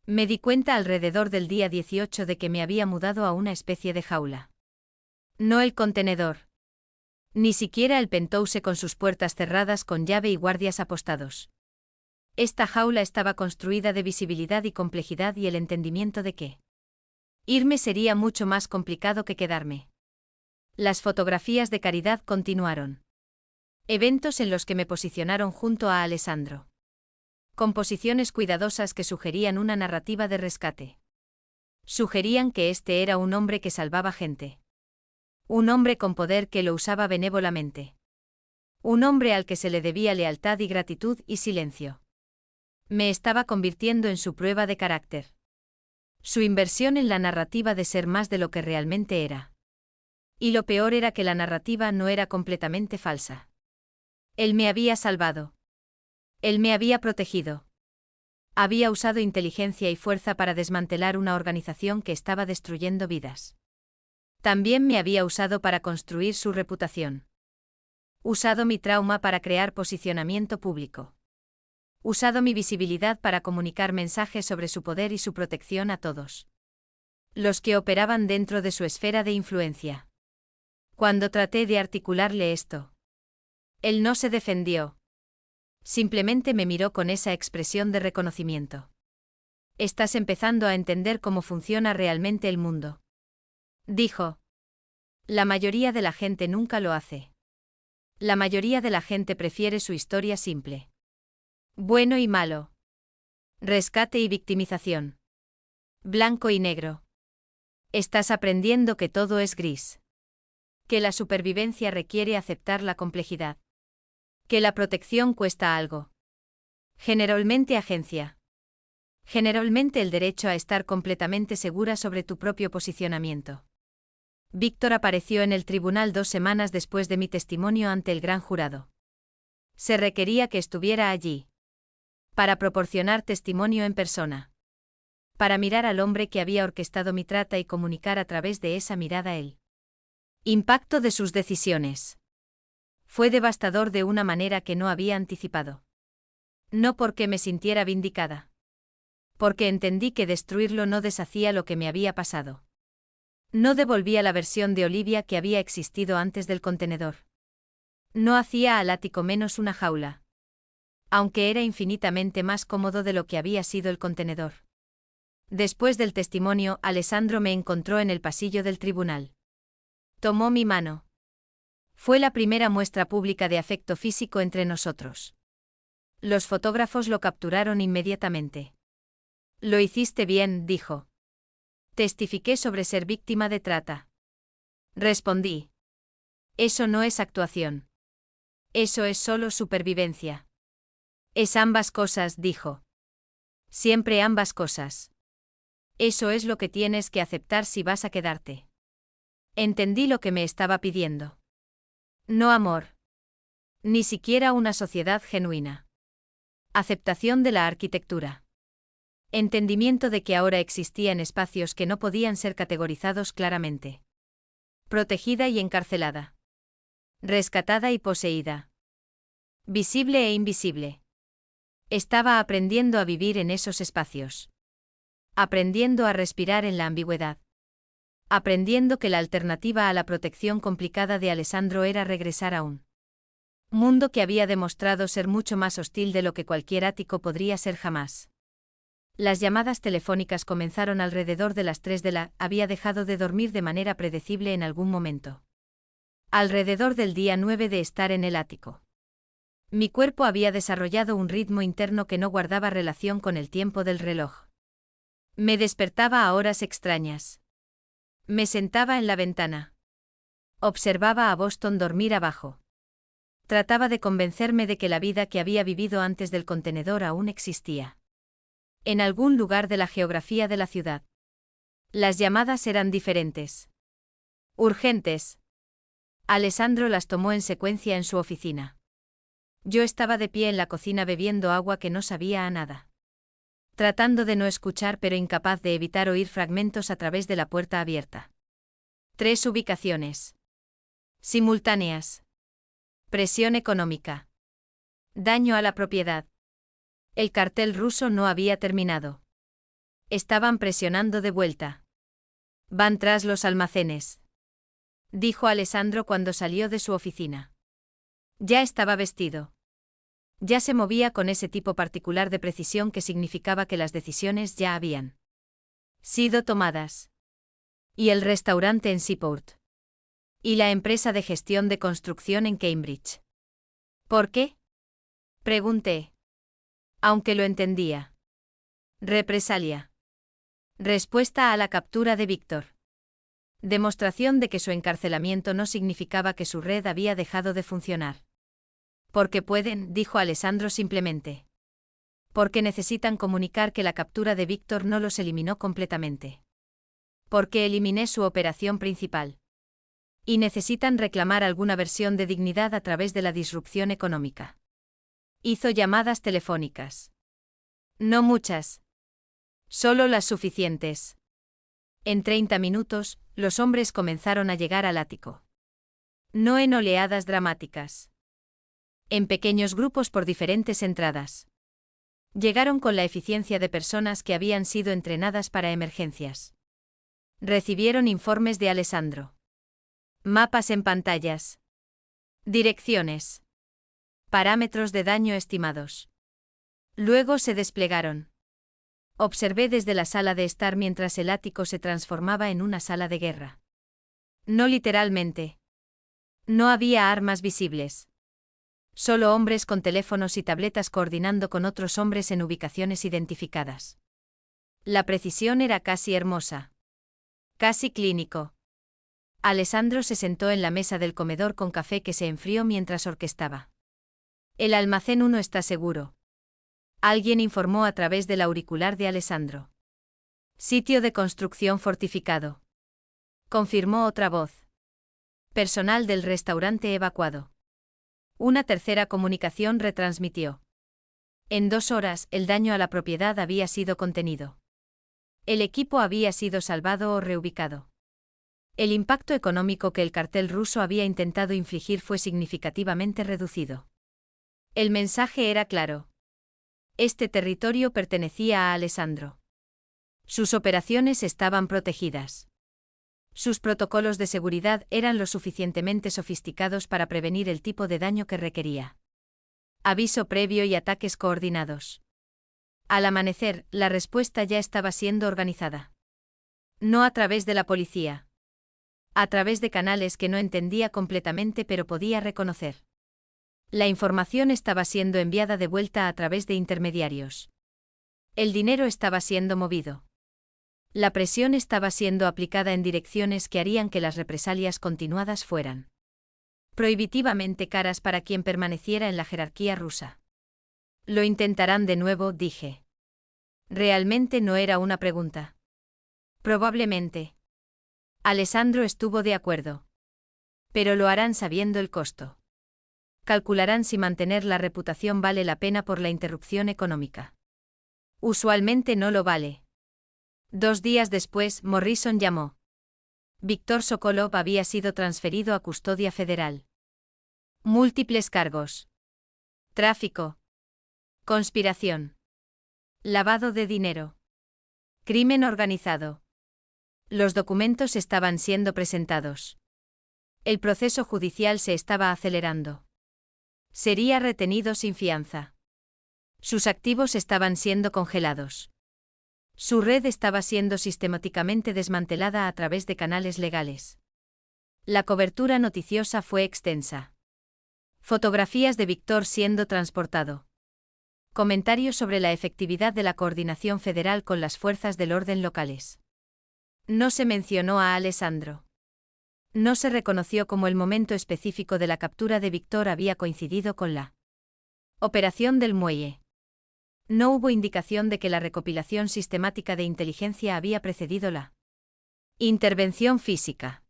Me di cuenta alrededor del día 18 de que me había mudado a una especie de jaula. No el contenedor. Ni siquiera el penthouse con sus puertas cerradas con llave y guardias apostados. Esta jaula estaba construida de visibilidad y complejidad y el entendimiento de que irme sería mucho más complicado que quedarme. Las fotografías de caridad continuaron. Eventos en los que me posicionaron junto a Alessandro. Composiciones cuidadosas que sugerían una narrativa de rescate. Sugerían que este era un hombre que salvaba gente. Un hombre con poder que lo usaba benévolamente. Un hombre al que se le debía lealtad y gratitud y silencio. Me estaba convirtiendo en su prueba de carácter. Su inversión en la narrativa de ser más de lo que realmente era. Y lo peor era que la narrativa no era completamente falsa. Él me había salvado. Él me había protegido. Había usado inteligencia y fuerza para desmantelar una organización que estaba destruyendo vidas. También me había usado para construir su reputación. Usado mi trauma para crear posicionamiento público. Usado mi visibilidad para comunicar mensajes sobre su poder y su protección a todos los que operaban dentro de su esfera de influencia. Cuando traté de articularle esto, él no se defendió. Simplemente me miró con esa expresión de reconocimiento. Estás empezando a entender cómo funciona realmente el mundo. Dijo. La mayoría de la gente nunca lo hace. La mayoría de la gente prefiere su historia simple. Bueno y malo. Rescate y victimización. Blanco y negro. Estás aprendiendo que todo es gris. Que la supervivencia requiere aceptar la complejidad. Que la protección cuesta algo. Generalmente agencia. Generalmente el derecho a estar completamente segura sobre tu propio posicionamiento. Víctor apareció en el tribunal 2 semanas después de mi testimonio ante el gran jurado. Se requería que estuviera allí. Para proporcionar testimonio en persona. Para mirar al hombre que había orquestado mi trata y comunicar a través de esa mirada el impacto de sus decisiones. Fue devastador de una manera que no había anticipado. No porque me sintiera vindicada. Porque entendí que destruirlo no deshacía lo que me había pasado. No devolvía la versión de Olivia que había existido antes del contenedor. No hacía al ático menos una jaula. Aunque era infinitamente más cómodo de lo que había sido el contenedor. Después del testimonio, Alessandro me encontró en el pasillo del tribunal. Tomó mi mano. Fue la primera muestra pública de afecto físico entre nosotros. Los fotógrafos lo capturaron inmediatamente. Lo hiciste bien, dijo. Testifiqué sobre ser víctima de trata. Respondí. Eso no es actuación. Eso es solo supervivencia. Es ambas cosas, dijo. Siempre ambas cosas. Eso es lo que tienes que aceptar si vas a quedarte. Entendí lo que me estaba pidiendo. No amor. Ni siquiera una sociedad genuina. Aceptación de la arquitectura. Entendimiento de que ahora existían espacios que no podían ser categorizados claramente. Protegida y encarcelada. Rescatada y poseída. Visible e invisible. Estaba aprendiendo a vivir en esos espacios. Aprendiendo a respirar en la ambigüedad. Aprendiendo que la alternativa a la protección complicada de Alessandro era regresar a un mundo que había demostrado ser mucho más hostil de lo que cualquier ático podría ser jamás. Las llamadas telefónicas comenzaron alrededor de las 3 de la. Había dejado de dormir de manera predecible en algún momento. Alrededor del día 9 de estar en el ático. Mi cuerpo había desarrollado un ritmo interno que no guardaba relación con el tiempo del reloj. Me despertaba a horas extrañas. Me sentaba en la ventana. Observaba a Boston dormir abajo. Trataba de convencerme de que la vida que había vivido antes del contenedor aún existía. En algún lugar de la geografía de la ciudad. Las llamadas eran diferentes. Urgentes. Alessandro las tomó en secuencia en su oficina. Yo estaba de pie en la cocina bebiendo agua que no sabía a nada. Tratando de no escuchar pero incapaz de evitar oír fragmentos a través de la puerta abierta. 3 ubicaciones. Simultáneas. Presión económica. Daño a la propiedad. El cartel ruso no había terminado. Estaban presionando de vuelta. Van tras los almacenes. Dijo Alessandro cuando salió de su oficina. Ya estaba vestido. Ya se movía con ese tipo particular de precisión que significaba que las decisiones ya habían sido tomadas. Y el restaurante en Seaport. Y la empresa de gestión de construcción en Cambridge. ¿Por qué? Pregunté. Aunque lo entendía. Represalia. Respuesta a la captura de Víctor. Demostración de que su encarcelamiento no significaba que su red había dejado de funcionar. Porque pueden, dijo Alessandro simplemente. Porque necesitan comunicar que la captura de Víctor no los eliminó completamente. Porque eliminé su operación principal. Y necesitan reclamar alguna versión de dignidad a través de la disrupción económica. Hizo llamadas telefónicas. No muchas. Solo las suficientes. En 30 minutos, los hombres comenzaron a llegar al ático. No en oleadas dramáticas. En pequeños grupos por diferentes entradas. Llegaron con la eficiencia de personas que habían sido entrenadas para emergencias. Recibieron informes de Alessandro. Mapas en pantallas. Direcciones. Parámetros de daño estimados. Luego se desplegaron. Observé desde la sala de estar mientras el ático se transformaba en una sala de guerra. No literalmente. No había armas visibles. Solo hombres con teléfonos y tabletas coordinando con otros hombres en ubicaciones identificadas. La precisión era casi hermosa. Casi clínico. Alessandro se sentó en la mesa del comedor con café que se enfrió mientras orquestaba. El almacén 1 está seguro. Alguien informó a través del auricular de Alessandro. Sitio de construcción fortificado. Confirmó otra voz. Personal del restaurante evacuado. Una tercera comunicación retransmitió. En 2 horas, el daño a la propiedad había sido contenido. El equipo había sido salvado o reubicado. El impacto económico que el cartel ruso había intentado infligir fue significativamente reducido. El mensaje era claro. Este territorio pertenecía a Alessandro. Sus operaciones estaban protegidas. Sus protocolos de seguridad eran lo suficientemente sofisticados para prevenir el tipo de daño que requería. Aviso previo y ataques coordinados. Al amanecer, la respuesta ya estaba siendo organizada. No a través de la policía. A través de canales que no entendía completamente pero podía reconocer. La información estaba siendo enviada de vuelta a través de intermediarios. El dinero estaba siendo movido. La presión estaba siendo aplicada en direcciones que harían que las represalias continuadas fueran prohibitivamente caras para quien permaneciera en la jerarquía rusa. Lo intentarán de nuevo, dije. Realmente no era una pregunta. Probablemente. Alessandro estuvo de acuerdo. Pero lo harán sabiendo el costo. Calcularán si mantener la reputación vale la pena por la interrupción económica. Usualmente no lo vale. 2 días después, Morrison llamó. Víctor Sokolov había sido transferido a custodia federal. Múltiples cargos. Tráfico. Conspiración. Lavado de dinero. Crimen organizado. Los documentos estaban siendo presentados. El proceso judicial se estaba acelerando. Sería retenido sin fianza. Sus activos estaban siendo congelados. Su red estaba siendo sistemáticamente desmantelada a través de canales legales. La cobertura noticiosa fue extensa. Fotografías de Víctor siendo transportado. Comentarios sobre la efectividad de la coordinación federal con las fuerzas del orden locales. No se mencionó a Alessandro. No se reconoció cómo el momento específico de la captura de Víctor había coincidido con la operación del muelle. No hubo indicación de que la recopilación sistemática de inteligencia había precedido la intervención física.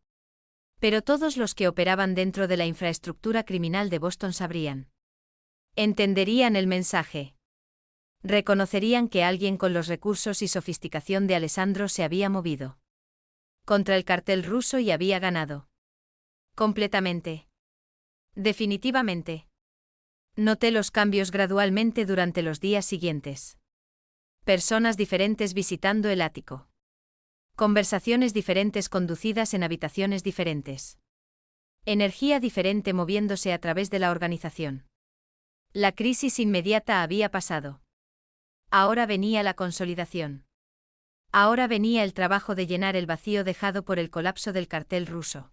Pero todos los que operaban dentro de la infraestructura criminal de Boston sabrían. Entenderían el mensaje. Reconocerían que alguien con los recursos y sofisticación de Alessandro se había movido contra el cartel ruso y había ganado. Completamente. Definitivamente. Noté los cambios gradualmente durante los días siguientes. Personas diferentes visitando el ático. Conversaciones diferentes conducidas en habitaciones diferentes. Energía diferente moviéndose a través de la organización. La crisis inmediata había pasado. Ahora venía la consolidación. Ahora venía el trabajo de llenar el vacío dejado por el colapso del cartel ruso.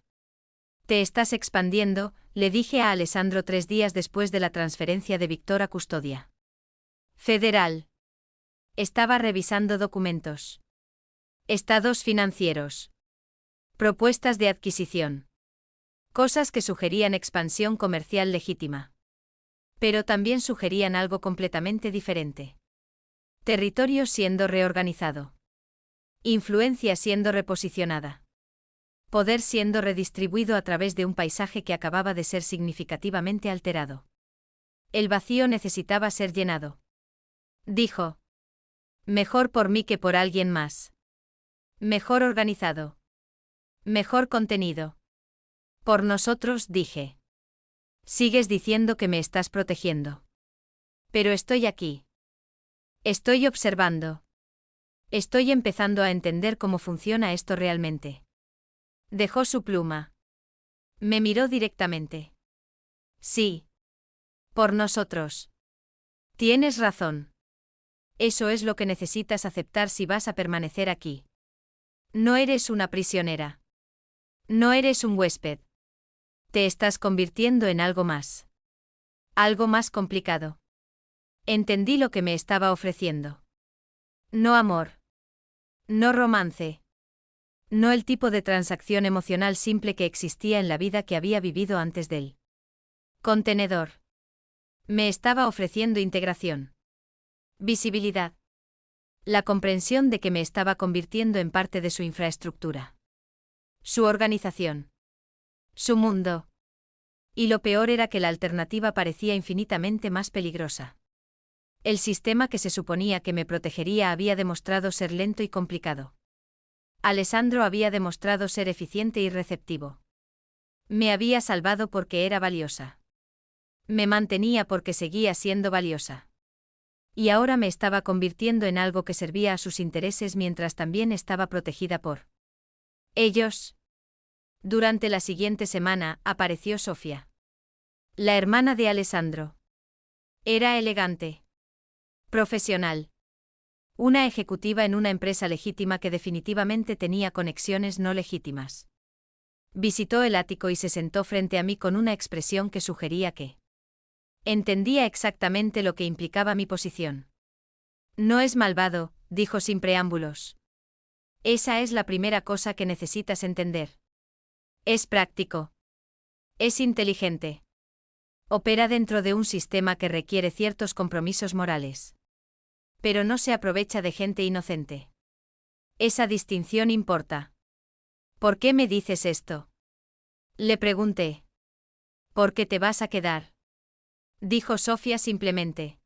Te estás expandiendo, le dije a Alessandro 3 días después de la transferencia de Víctor a custodia federal. Estaba revisando documentos. Estados financieros. Propuestas de adquisición. Cosas que sugerían expansión comercial legítima. Pero también sugerían algo completamente diferente. Territorio siendo reorganizado. Influencia siendo reposicionada. Poder siendo redistribuido a través de un paisaje que acababa de ser significativamente alterado. El vacío necesitaba ser llenado. Dijo. Mejor por mí que por alguien más. Mejor organizado. Mejor contenido. Por nosotros, dije. Sigues diciendo que me estás protegiendo. Pero estoy aquí. Estoy observando. Estoy empezando a entender cómo funciona esto realmente. Dejó su pluma. Me miró directamente. Sí. Por nosotros. Tienes razón. Eso es lo que necesitas aceptar si vas a permanecer aquí. No eres una prisionera. No eres un huésped. Te estás convirtiendo en algo más. Algo más complicado. Entendí lo que me estaba ofreciendo. No amor. No romance. No el tipo de transacción emocional simple que existía en la vida que había vivido antes del contenedor. Me estaba ofreciendo integración. Visibilidad. La comprensión de que me estaba convirtiendo en parte de su infraestructura. Su organización. Su mundo. Y lo peor era que la alternativa parecía infinitamente más peligrosa. El sistema que se suponía que me protegería había demostrado ser lento y complicado. Alessandro había demostrado ser eficiente y receptivo. Me había salvado porque era valiosa. Me mantenía porque seguía siendo valiosa. Y ahora me estaba convirtiendo en algo que servía a sus intereses mientras también estaba protegida por ellos. Durante la siguiente semana, apareció Sofía, la hermana de Alessandro. Era elegante, profesional. Una ejecutiva en una empresa legítima que definitivamente tenía conexiones no legítimas. Visitó el ático y se sentó frente a mí con una expresión que sugería que entendía exactamente lo que implicaba mi posición. No es malvado, dijo sin preámbulos. Esa es la primera cosa que necesitas entender. Es práctico. Es inteligente. Opera dentro de un sistema que requiere ciertos compromisos morales. Pero no se aprovecha de gente inocente. Esa distinción importa. ¿Por qué me dices esto? Le pregunté. ¿Por qué te vas a quedar? Dijo Sofía simplemente.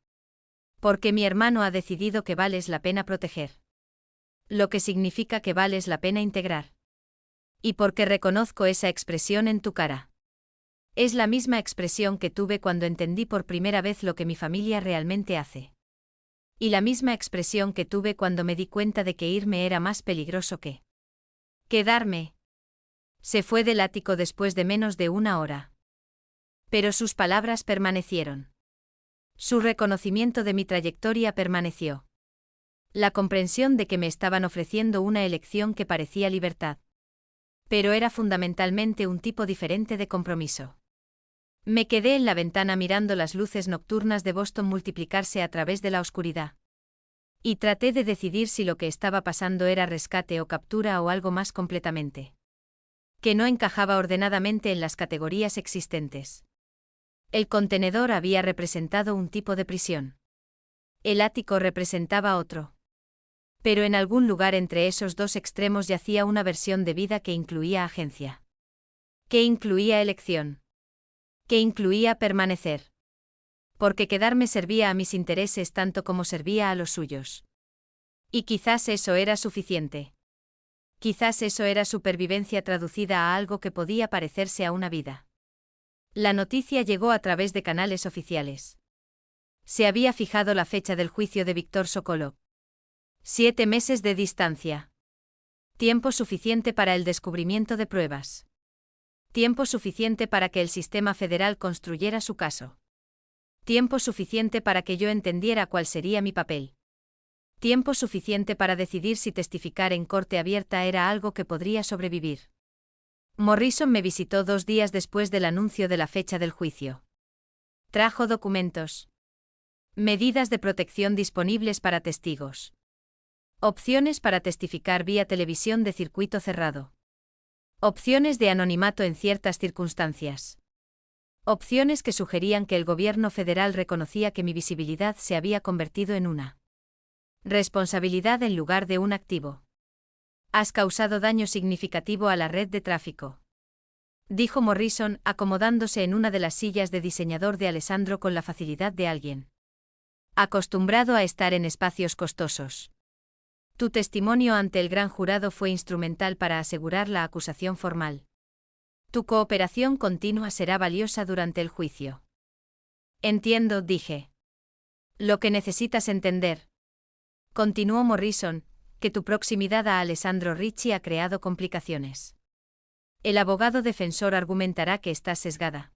Porque mi hermano ha decidido que vales la pena proteger. Lo que significa que vales la pena integrar. Y porque reconozco esa expresión en tu cara. Es la misma expresión que tuve cuando entendí por primera vez lo que mi familia realmente hace. Y la misma expresión que tuve cuando me di cuenta de que irme era más peligroso que quedarme. Se fue del ático después de menos de una hora. Pero sus palabras permanecieron. Su reconocimiento de mi trayectoria permaneció. La comprensión de que me estaban ofreciendo una elección que parecía libertad. Pero era fundamentalmente un tipo diferente de compromiso. Me quedé en la ventana mirando las luces nocturnas de Boston multiplicarse a través de la oscuridad. Y traté de decidir si lo que estaba pasando era rescate o captura o algo más completamente. Que no encajaba ordenadamente en las categorías existentes. El contenedor había representado un tipo de prisión. El ático representaba otro. Pero en algún lugar entre esos dos extremos yacía una versión de vida que incluía agencia. Que incluía elección. Que incluía permanecer. Porque quedarme servía a mis intereses tanto como servía a los suyos. Y quizás eso era suficiente. Quizás eso era supervivencia traducida a algo que podía parecerse a una vida. La noticia llegó a través de canales oficiales. Se había fijado la fecha del juicio de Víctor Sokolov. 7 meses de distancia. Tiempo suficiente para el descubrimiento de pruebas. Tiempo suficiente para que el sistema federal construyera su caso. Tiempo suficiente para que yo entendiera cuál sería mi papel. Tiempo suficiente para decidir si testificar en corte abierta era algo que podría sobrevivir. Morrison me visitó 2 días después del anuncio de la fecha del juicio. Trajo documentos. Medidas de protección disponibles para testigos. Opciones para testificar vía televisión de circuito cerrado. Opciones de anonimato en ciertas circunstancias. Opciones que sugerían que el gobierno federal reconocía que mi visibilidad se había convertido en una responsabilidad en lugar de un activo. Has causado daño significativo a la red de tráfico. Dijo Morrison, acomodándose en una de las sillas de diseñador de Alessandro con la facilidad de alguien acostumbrado a estar en espacios costosos. Tu testimonio ante el gran jurado fue instrumental para asegurar la acusación formal. Tu cooperación continua será valiosa durante el juicio. Entiendo, dije. Lo que necesitas entender, continuó Morrison, que tu proximidad a Alessandro Ricci ha creado complicaciones. El abogado defensor argumentará que estás sesgada.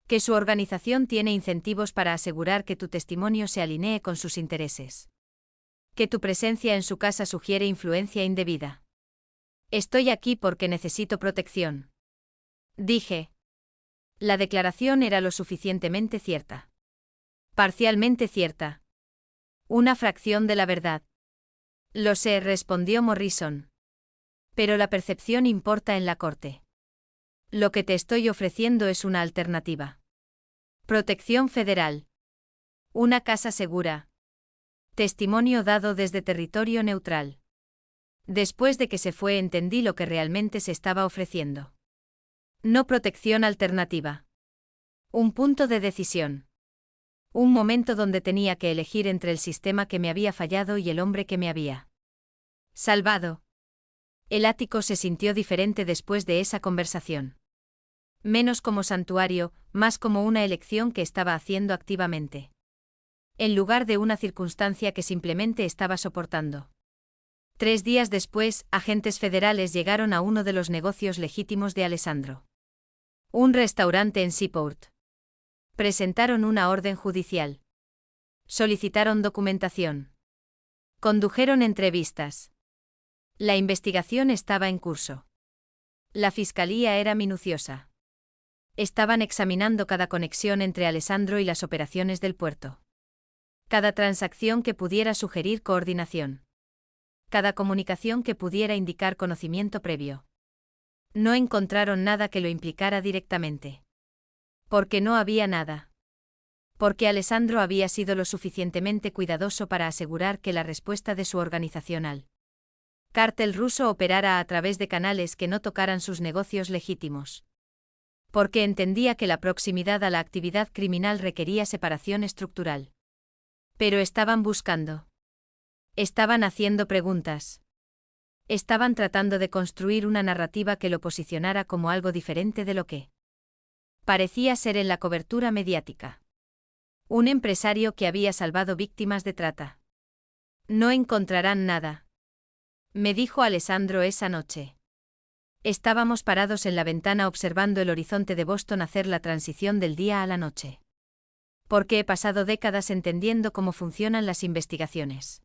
Que su organización tiene incentivos para asegurar que tu testimonio se alinee con sus intereses. Que tu presencia en su casa sugiere influencia indebida. Estoy aquí porque necesito protección. Dije. La declaración era lo suficientemente cierta. Parcialmente cierta. Una fracción de la verdad. Lo sé, respondió Morrison. Pero la percepción importa en la corte. Lo que te estoy ofreciendo es una alternativa. Protección federal. Una casa segura. Testimonio dado desde territorio neutral. Después de que se fue entendí lo que realmente se estaba ofreciendo. No protección alternativa. Un punto de decisión. Un momento donde tenía que elegir entre el sistema que me había fallado y el hombre que me había salvado. El ático se sintió diferente después de esa conversación. Menos como santuario, más como una elección que estaba haciendo activamente. En lugar de una circunstancia que simplemente estaba soportando. 3 días después, agentes federales llegaron a uno de los negocios legítimos de Alessandro. Un restaurante en Seaport. Presentaron una orden judicial. Solicitaron documentación. Condujeron entrevistas. La investigación estaba en curso. La fiscalía era minuciosa. Estaban examinando cada conexión entre Alessandro y las operaciones del puerto. Cada transacción que pudiera sugerir coordinación. Cada comunicación que pudiera indicar conocimiento previo. No encontraron nada que lo implicara directamente. Porque no había nada. Porque Alessandro había sido lo suficientemente cuidadoso para asegurar que la respuesta de su organización al cártel ruso operara a través de canales que no tocaran sus negocios legítimos. Porque entendía que la proximidad a la actividad criminal requería separación estructural. Pero estaban buscando. Estaban haciendo preguntas. Estaban tratando de construir una narrativa que lo posicionara como algo diferente de lo que parecía ser en la cobertura mediática. Un empresario que había salvado víctimas de trata. No encontrarán nada, me dijo Alessandro esa noche. Estábamos parados en la ventana observando el horizonte de Boston hacer la transición del día a la noche. Porque he pasado décadas entendiendo cómo funcionan las investigaciones.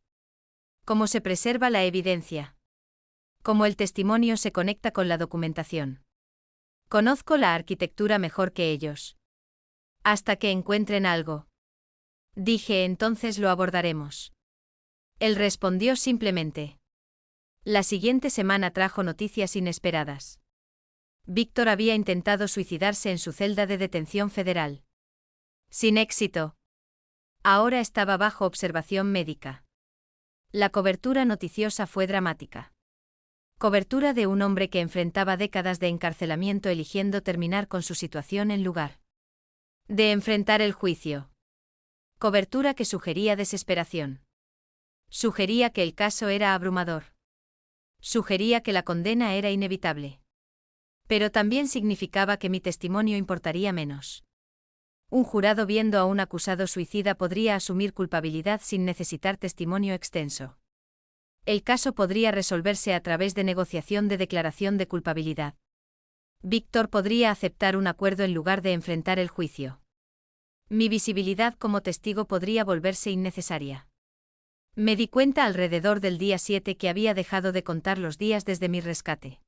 Cómo se preserva la evidencia. Cómo el testimonio se conecta con la documentación. Conozco la arquitectura mejor que ellos. Hasta que encuentren algo. Dije, entonces lo abordaremos. Él respondió simplemente. La siguiente semana trajo noticias inesperadas. Víctor había intentado suicidarse en su celda de detención federal. Sin éxito. Ahora estaba bajo observación médica. La cobertura noticiosa fue dramática. Cobertura de un hombre que enfrentaba décadas de encarcelamiento eligiendo terminar con su situación en lugar de enfrentar el juicio. Cobertura que sugería desesperación. Sugería que el caso era abrumador. Sugería que la condena era inevitable. Pero también significaba que mi testimonio importaría menos. Un jurado viendo a un acusado suicida podría asumir culpabilidad sin necesitar testimonio extenso. El caso podría resolverse a través de negociación de declaración de culpabilidad. Víctor podría aceptar un acuerdo en lugar de enfrentar el juicio. Mi visibilidad como testigo podría volverse innecesaria. Me di cuenta alrededor del día 7 que había dejado de contar los días desde mi rescate.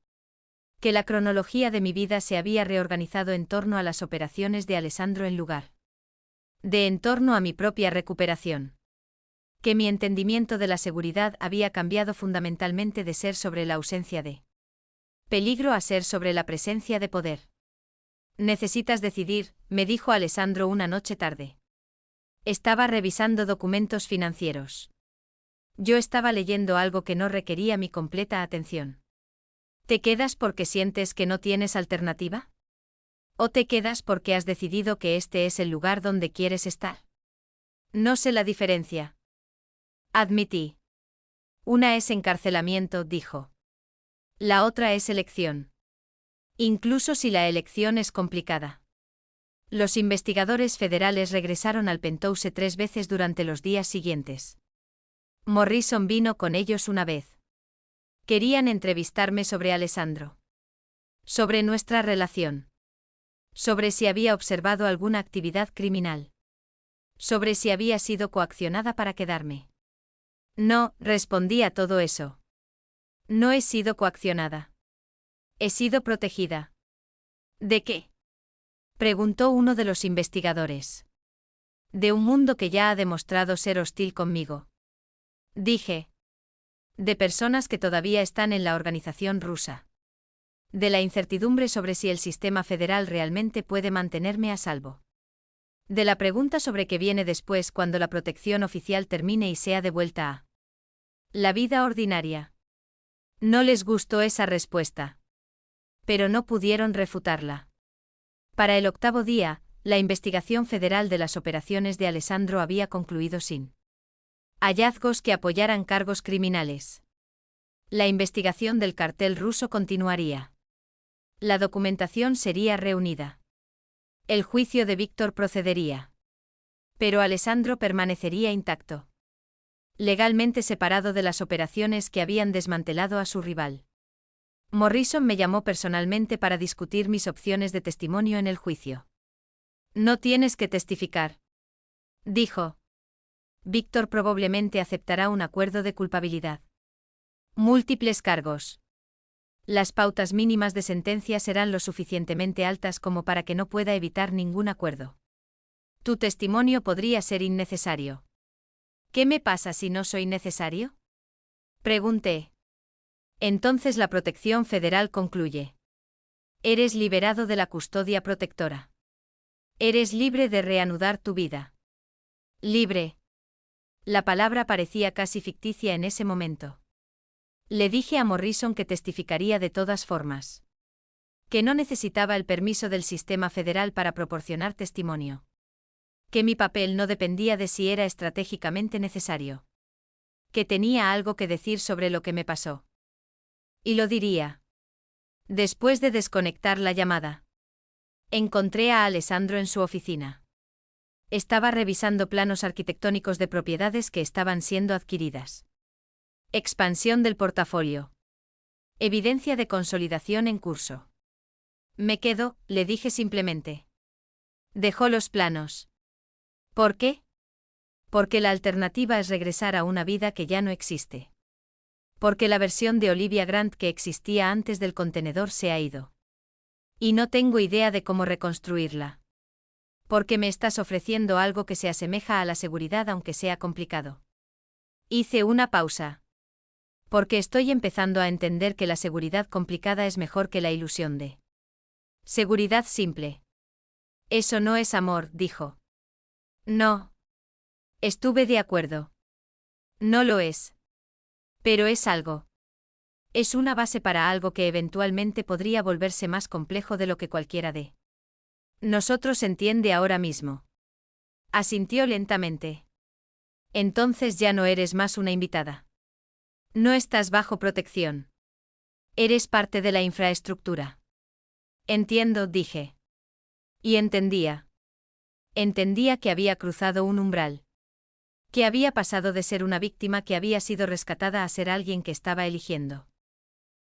Que la cronología de mi vida se había reorganizado en torno a las operaciones de Alessandro en lugar de en torno a mi propia recuperación. Que mi entendimiento de la seguridad había cambiado fundamentalmente de ser sobre la ausencia de peligro a ser sobre la presencia de poder. Necesitas decidir, me dijo Alessandro una noche tarde. Estaba revisando documentos financieros. Yo estaba leyendo algo que no requería mi completa atención. ¿Te quedas porque sientes que no tienes alternativa? ¿O te quedas porque has decidido que este es el lugar donde quieres estar? No sé la diferencia. Admití. Una es encarcelamiento, dijo. La otra es elección. Incluso si la elección es complicada. Los investigadores federales regresaron al Penthouse 3 veces durante los días siguientes. Morrison vino con ellos una vez. Querían entrevistarme sobre Alessandro. Sobre nuestra relación. Sobre si había observado alguna actividad criminal. Sobre si había sido coaccionada para quedarme. No, respondí a todo eso. No he sido coaccionada. He sido protegida. ¿De qué? Preguntó uno de los investigadores. De un mundo que ya ha demostrado ser hostil conmigo. Dije. De personas que todavía están en la organización rusa. De la incertidumbre sobre si el sistema federal realmente puede mantenerme a salvo. De la pregunta sobre qué viene después cuando la protección oficial termine y sea devuelta a la vida ordinaria. No les gustó esa respuesta. Pero no pudieron refutarla. Para el 8º día, la investigación federal de las operaciones de Alessandro había concluido sin hallazgos que apoyaran cargos criminales. La investigación del cartel ruso continuaría. La documentación sería reunida. El juicio de Víctor procedería. Pero Alessandro permanecería intacto. legalmente separado de las operaciones que habían desmantelado a su rival. Morrison me llamó personalmente para discutir mis opciones de testimonio en el juicio. No tienes que testificar, dijo. Víctor probablemente aceptará un acuerdo de culpabilidad. Múltiples cargos. Las pautas mínimas de sentencia serán lo suficientemente altas como para que no pueda evitar ningún acuerdo. Tu testimonio podría ser innecesario. ¿Qué me pasa si no soy necesario? Pregunté. Entonces la protección federal concluye. Eres liberado de la custodia protectora. Eres libre de reanudar tu vida. Libre. La palabra parecía casi ficticia en ese momento. Le dije a Morrison que testificaría de todas formas. Que no necesitaba el permiso del sistema federal para proporcionar testimonio. Que mi papel no dependía de si era estratégicamente necesario. Que tenía algo que decir sobre lo que me pasó. Y lo diría. Después de desconectar la llamada, encontré a Alessandro en su oficina. Estaba revisando planos arquitectónicos de propiedades que estaban siendo adquiridas. Expansión del portafolio. Evidencia de consolidación en curso. Me quedo, le dije simplemente. Dejó los planos. ¿Por qué? Porque la alternativa es regresar a una vida que ya no existe. Porque la versión de Olivia Grant que existía antes del contenedor se ha ido. Y no tengo idea de cómo reconstruirla. Porque me estás ofreciendo algo que se asemeja a la seguridad aunque sea complicado. Hice una pausa. Porque estoy empezando a entender que la seguridad complicada es mejor que la ilusión de seguridad simple. Eso no es amor, dijo. No. Estuve de acuerdo. No lo es. Pero es algo. Es una base para algo que eventualmente podría volverse más complejo de lo que cualquiera de nosotros entiende ahora mismo. Asintió lentamente. Entonces ya no eres más una invitada. No estás bajo protección. Eres parte de la infraestructura. Entiendo, dije. Y entendía. Entendía que había cruzado un umbral. Que había pasado de ser una víctima que había sido rescatada a ser alguien que estaba eligiendo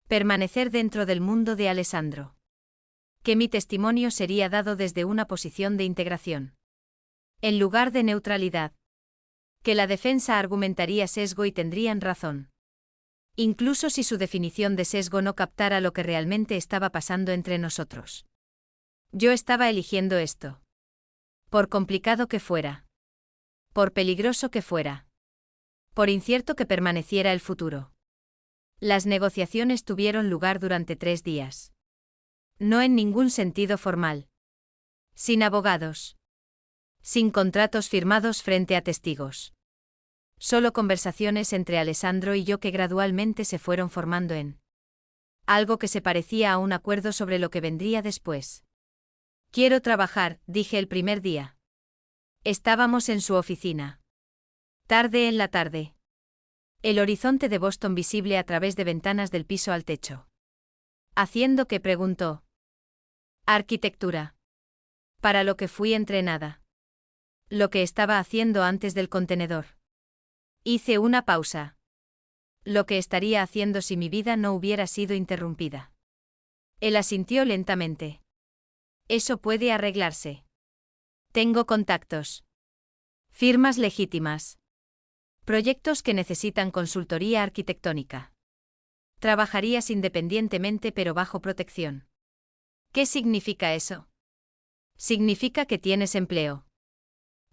permanecer dentro del mundo de Alessandro. Que mi testimonio sería dado desde una posición de integración. En lugar de neutralidad. Que la defensa argumentaría sesgo y tendrían razón. Incluso si su definición de sesgo no captara lo que realmente estaba pasando entre nosotros. Yo estaba eligiendo esto. Por complicado que fuera. Por peligroso que fuera. Por incierto que permaneciera el futuro. Las negociaciones tuvieron lugar durante 3 días. No en ningún sentido formal. Sin abogados. Sin contratos firmados frente a testigos. Solo conversaciones entre Alessandro y yo que gradualmente se fueron formando en algo que se parecía a un acuerdo sobre lo que vendría después. Quiero trabajar, dije el primer día. Estábamos en su oficina. Tarde en la tarde. El horizonte de Boston visible a través de ventanas del piso al techo. ¿Haciendo qué? Preguntó. Arquitectura. Para lo que fui entrenada. Lo que estaba haciendo antes del contenedor. Hice una pausa. Lo que estaría haciendo si mi vida no hubiera sido interrumpida. Él asintió lentamente. Eso puede arreglarse. Tengo contactos. Firmas legítimas. Proyectos que necesitan consultoría arquitectónica. Trabajarías independientemente pero bajo protección. ¿Qué significa eso? Significa que tienes empleo.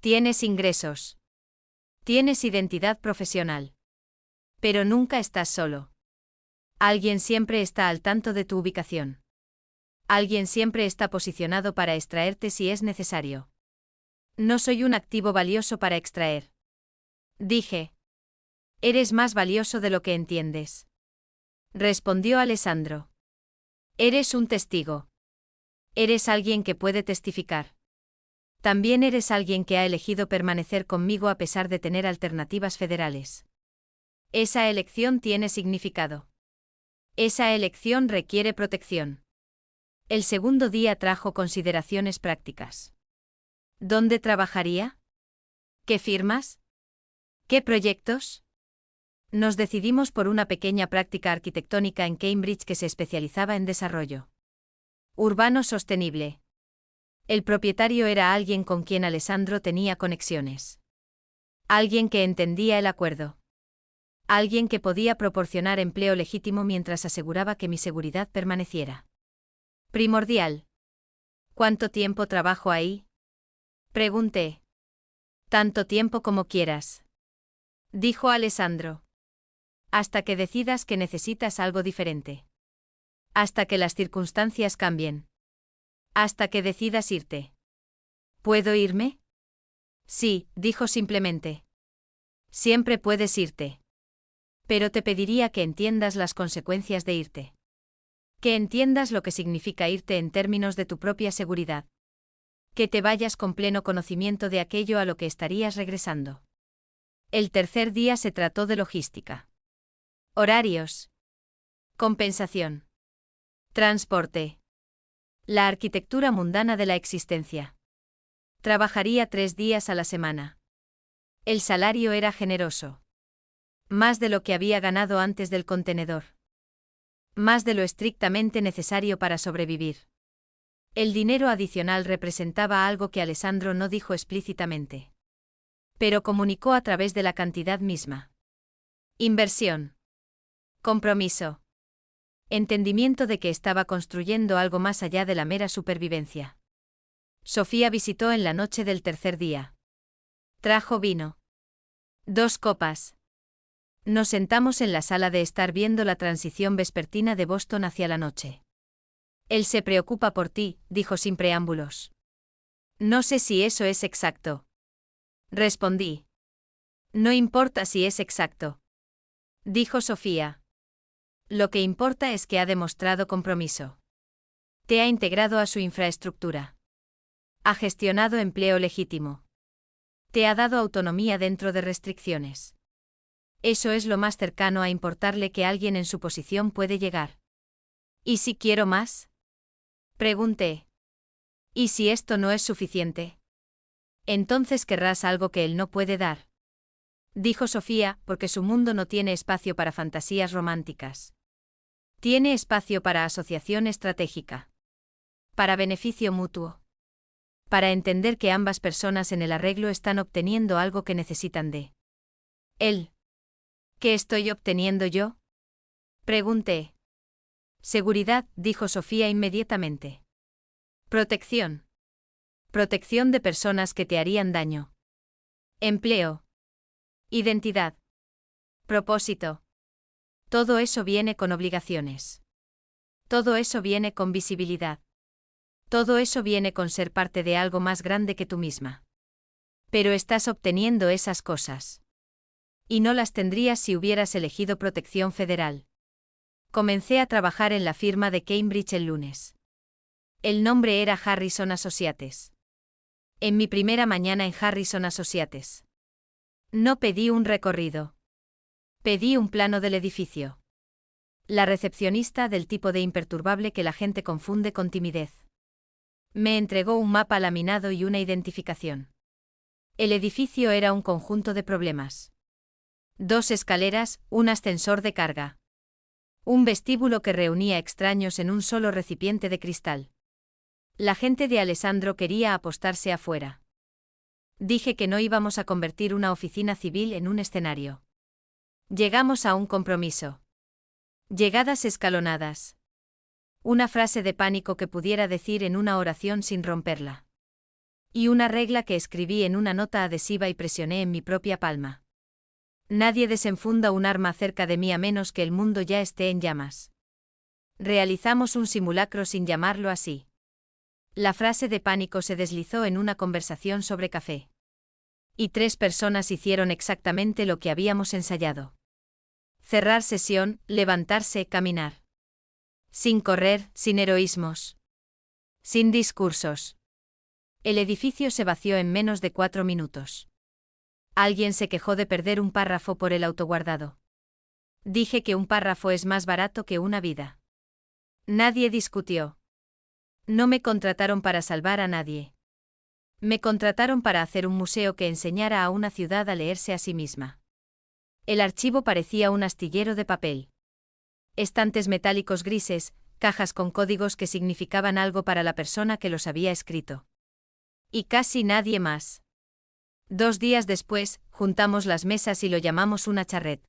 Tienes ingresos. Tienes identidad profesional. Pero nunca estás solo. Alguien siempre está al tanto de tu ubicación. Alguien siempre está posicionado para extraerte si es necesario. No soy un activo valioso para extraer. Dije. Eres más valioso de lo que entiendes. Respondió Alessandro. Eres un testigo. Eres alguien que puede testificar. También eres alguien que ha elegido permanecer conmigo a pesar de tener alternativas federales. Esa elección tiene significado. Esa elección requiere protección. El segundo día trajo consideraciones prácticas. ¿Dónde trabajaría? ¿Qué firmas? ¿Qué proyectos? Nos decidimos por una pequeña práctica arquitectónica en Cambridge que se especializaba en desarrollo urbano sostenible. El propietario era alguien con quien Alessandro tenía conexiones. Alguien que entendía el acuerdo. Alguien que podía proporcionar empleo legítimo mientras aseguraba que mi seguridad permaneciera primordial. ¿Cuánto tiempo trabajo ahí? Pregunté. Tanto tiempo como quieras, dijo Alessandro. Hasta que decidas que necesitas algo diferente. Hasta que las circunstancias cambien. Hasta que decidas irte. ¿Puedo irme? Sí, dijo simplemente. Siempre puedes irte. Pero te pediría que entiendas las consecuencias de irte. Que entiendas lo que significa irte en términos de tu propia seguridad. Que te vayas con pleno conocimiento de aquello a lo que estarías regresando. El tercer día se trató de logística. Horarios. Compensación. Transporte. La arquitectura mundana de la existencia. Trabajaría 3 días a la semana. El salario era generoso. Más de lo que había ganado antes del contenedor. Más de lo estrictamente necesario para sobrevivir. El dinero adicional representaba algo que Alessandro no dijo explícitamente. Pero comunicó a través de la cantidad misma. Inversión. Compromiso. Entendimiento de que estaba construyendo algo más allá de la mera supervivencia. Sofía visitó en la noche del tercer día. Trajo vino. 2 copas. Nos sentamos en la sala de estar viendo la transición vespertina de Boston hacia la noche. Él se preocupa por ti, dijo sin preámbulos. No sé si eso es exacto. Respondí. No importa si es exacto. Dijo Sofía. Lo que importa es que ha demostrado compromiso. Te ha integrado a su infraestructura. Ha gestionado empleo legítimo. Te ha dado autonomía dentro de restricciones. Eso es lo más cercano a importarle que alguien en su posición puede llegar. ¿Y si quiero más? Pregunté. ¿Y si esto no es suficiente? Entonces querrás algo que él no puede dar. Dijo Sofía, porque su mundo no tiene espacio para fantasías románticas. Tiene espacio para asociación estratégica. Para beneficio mutuo. Para entender que ambas personas en el arreglo están obteniendo algo que necesitan de él. ¿Qué estoy obteniendo yo? Pregunté. Seguridad, dijo Sofía inmediatamente. Protección. Protección de personas que te harían daño. Empleo. Identidad. Propósito. Todo eso viene con obligaciones. Todo eso viene con visibilidad. Todo eso viene con ser parte de algo más grande que tú misma. Pero estás obteniendo esas cosas. Y no las tendrías si hubieras elegido protección federal. Comencé a trabajar en la firma de Cambridge el lunes. El nombre era Harrison Associates. En mi primera mañana en Harrison Associates. No pedí un recorrido. Pedí un plano del edificio. La recepcionista, del tipo de imperturbable que la gente confunde con timidez, me entregó un mapa laminado y una identificación. El edificio era un conjunto de problemas. 2 escaleras, un ascensor de carga. Un vestíbulo que reunía extraños en un solo recipiente de cristal. La gente de Alessandro quería apostarse afuera. Dije que no íbamos a convertir una oficina civil en un escenario. Llegamos a un compromiso. Llegadas escalonadas. Una frase de pánico que pudiera decir en una oración sin romperla. Y una regla que escribí en una nota adhesiva y presioné en mi propia palma. Nadie desenfunda un arma cerca de mí a menos que el mundo ya esté en llamas. Realizamos un simulacro sin llamarlo así. La frase de pánico se deslizó en una conversación sobre café. Y 3 personas hicieron exactamente lo que habíamos ensayado. Cerrar sesión, levantarse, caminar. Sin correr, sin heroísmos. Sin discursos. El edificio se vació en menos de 4 minutos. Alguien se quejó de perder un párrafo por el autoguardado. Dije que un párrafo es más barato que una vida. Nadie discutió. No me contrataron para salvar a nadie. Me contrataron para hacer un museo que enseñara a una ciudad a leerse a sí misma. El archivo parecía un astillero de papel. Estantes metálicos grises, cajas con códigos que significaban algo para la persona que los había escrito. Y casi nadie más. 2 días después, juntamos las mesas y lo llamamos una charrette.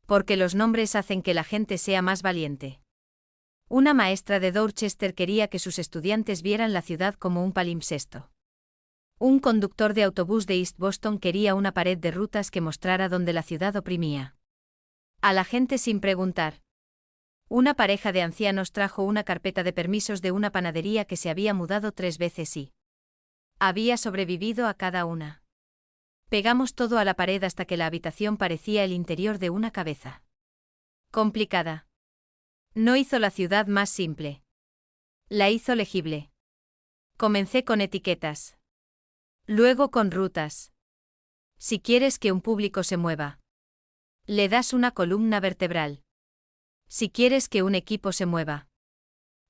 Porque los nombres hacen que la gente sea más valiente. Una maestra de Dorchester quería que sus estudiantes vieran la ciudad como un palimpsesto. Un conductor de autobús de East Boston quería una pared de rutas que mostrara dónde la ciudad oprimía a la gente sin preguntar. Una pareja de ancianos trajo una carpeta de permisos de una panadería que se había mudado 3 veces y había sobrevivido a cada una. Pegamos todo a la pared hasta que la habitación parecía el interior de una cabeza complicada. No hizo la ciudad más simple. La hizo legible. Comencé con etiquetas. Luego con rutas. Si quieres que un público se mueva, le das una columna vertebral. Si quieres que un equipo se mueva,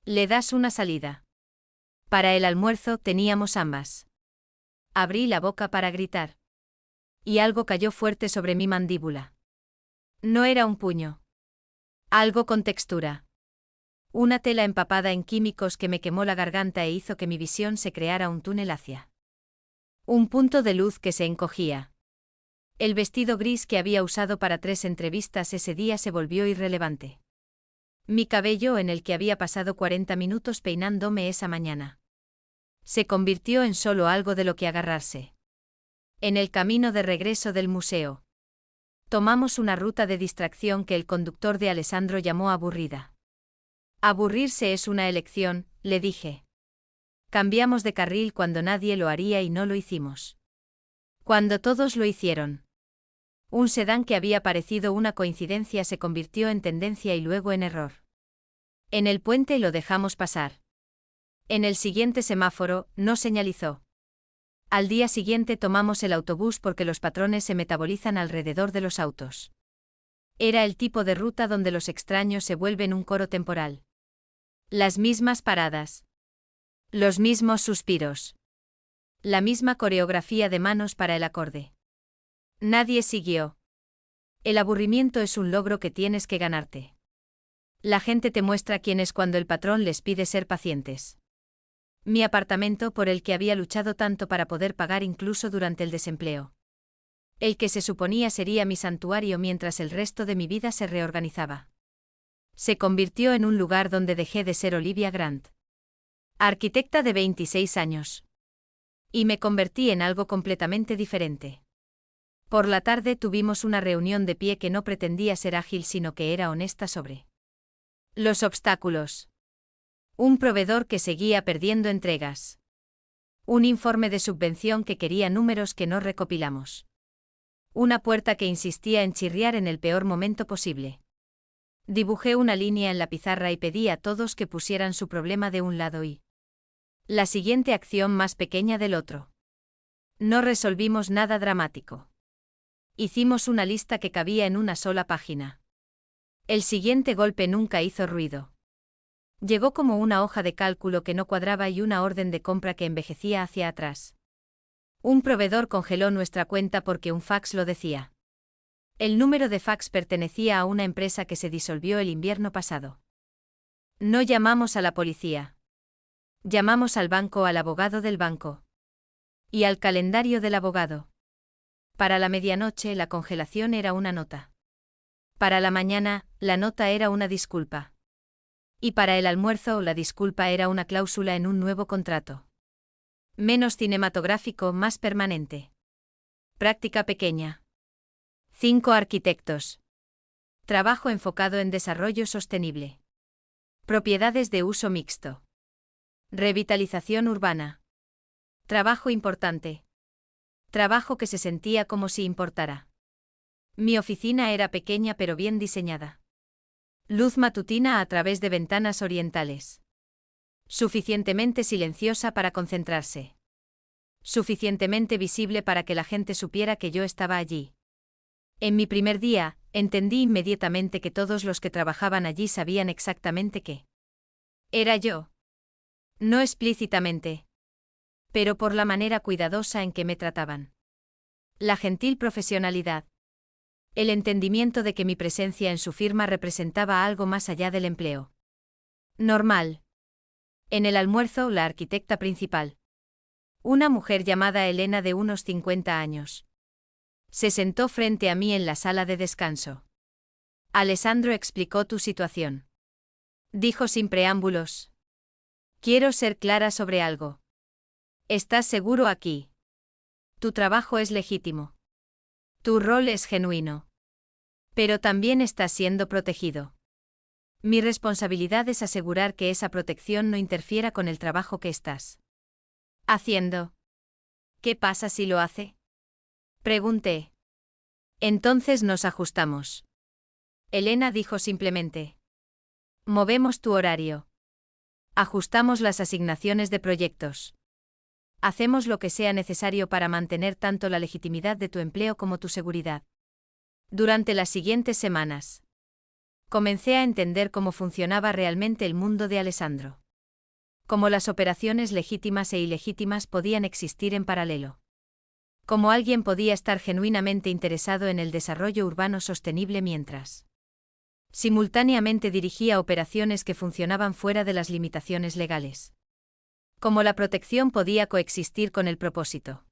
le das una salida. Para el almuerzo teníamos ambas. Abrí la boca para gritar. Y algo cayó fuerte sobre mi mandíbula. No era un puño. Algo con textura. Una tela empapada en químicos que me quemó la garganta e hizo que mi visión se creara un túnel hacia un punto de luz que se encogía. El vestido gris que había usado para 3 entrevistas ese día se volvió irrelevante. Mi cabello, en el que había pasado 40 minutos peinándome esa mañana, se convirtió en solo algo de lo que agarrarse. En el camino de regreso del museo, tomamos una ruta de distracción que el conductor de Alessandro llamó aburrida. Aburrirse es una elección, le dije. Cambiamos de carril cuando nadie lo haría y no lo hicimos. Cuando todos lo hicieron. Un sedán que había parecido una coincidencia se convirtió en tendencia y luego en error. En el puente lo dejamos pasar. En el siguiente semáforo, no señalizó. Al día siguiente tomamos el autobús porque los patrones se metabolizan alrededor de los autos. Era el tipo de ruta donde los extraños se vuelven un coro temporal. Las mismas paradas. Los mismos suspiros. La misma coreografía de manos para el acorde. Nadie siguió. El aburrimiento es un logro que tienes que ganarte. La gente te muestra quién es cuando el patrón les pide ser pacientes. Mi apartamento, por el que había luchado tanto para poder pagar incluso durante el desempleo. El que se suponía sería mi santuario mientras el resto de mi vida se reorganizaba. Se convirtió en un lugar donde dejé de ser Olivia Grant, arquitecta de 26 años. Y me convertí en algo completamente diferente. Por la tarde tuvimos una reunión de pie que no pretendía ser ágil sino que era honesta sobre los obstáculos. Un proveedor que seguía perdiendo entregas. Un informe de subvención que quería números que no recopilamos. Una puerta que insistía en chirriar en el peor momento posible. Dibujé una línea en la pizarra y pedí a todos que pusieran su problema de un lado y la siguiente acción más pequeña del otro. No resolvimos nada dramático. Hicimos una lista que cabía en una sola página. El siguiente golpe nunca hizo ruido. Llegó como una hoja de cálculo que no cuadraba y una orden de compra que envejecía hacia atrás. Un proveedor congeló nuestra cuenta porque un fax lo decía. El número de fax pertenecía a una empresa que se disolvió el invierno pasado. No llamamos a la policía. Llamamos al banco, al abogado del banco. Y al calendario del abogado. Para la medianoche la congelación era una nota. Para la mañana, la nota era una disculpa. Y para el almuerzo, la disculpa era una cláusula en un nuevo contrato. Menos cinematográfico, más permanente. Práctica pequeña. 5 arquitectos. Trabajo enfocado en desarrollo sostenible. Propiedades de uso mixto. Revitalización urbana. Trabajo importante. Trabajo que se sentía como si importara. Mi oficina era pequeña pero bien diseñada. Luz matutina a través de ventanas orientales. Suficientemente silenciosa para concentrarse. Suficientemente visible para que la gente supiera que yo estaba allí. En mi primer día, entendí inmediatamente que todos los que trabajaban allí sabían exactamente qué era yo. No explícitamente. Pero por la manera cuidadosa en que me trataban. La gentil profesionalidad. El entendimiento de que mi presencia en su firma representaba algo más allá del empleo normal. En el almuerzo, la arquitecta principal, una mujer llamada Elena de unos 50 años, se sentó frente a mí en la sala de descanso. Alessandro explicó tu situación. Dijo sin preámbulos. Quiero ser clara sobre algo. ¿Estás seguro aquí? Tu trabajo es legítimo. Tu rol es genuino. Pero también estás siendo protegido. Mi responsabilidad es asegurar que esa protección no interfiera con el trabajo que estás haciendo. ¿Qué pasa si lo hace? Pregunté. Entonces nos ajustamos. Elena dijo simplemente. Movemos tu horario. Ajustamos las asignaciones de proyectos. Hacemos lo que sea necesario para mantener tanto la legitimidad de tu empleo como tu seguridad. Durante las siguientes semanas, comencé a entender cómo funcionaba realmente el mundo de Alessandro. Cómo las operaciones legítimas e ilegítimas podían existir en paralelo. Cómo alguien podía estar genuinamente interesado en el desarrollo urbano sostenible mientras simultáneamente dirigía operaciones que funcionaban fuera de las limitaciones legales. Cómo la protección podía coexistir con el propósito.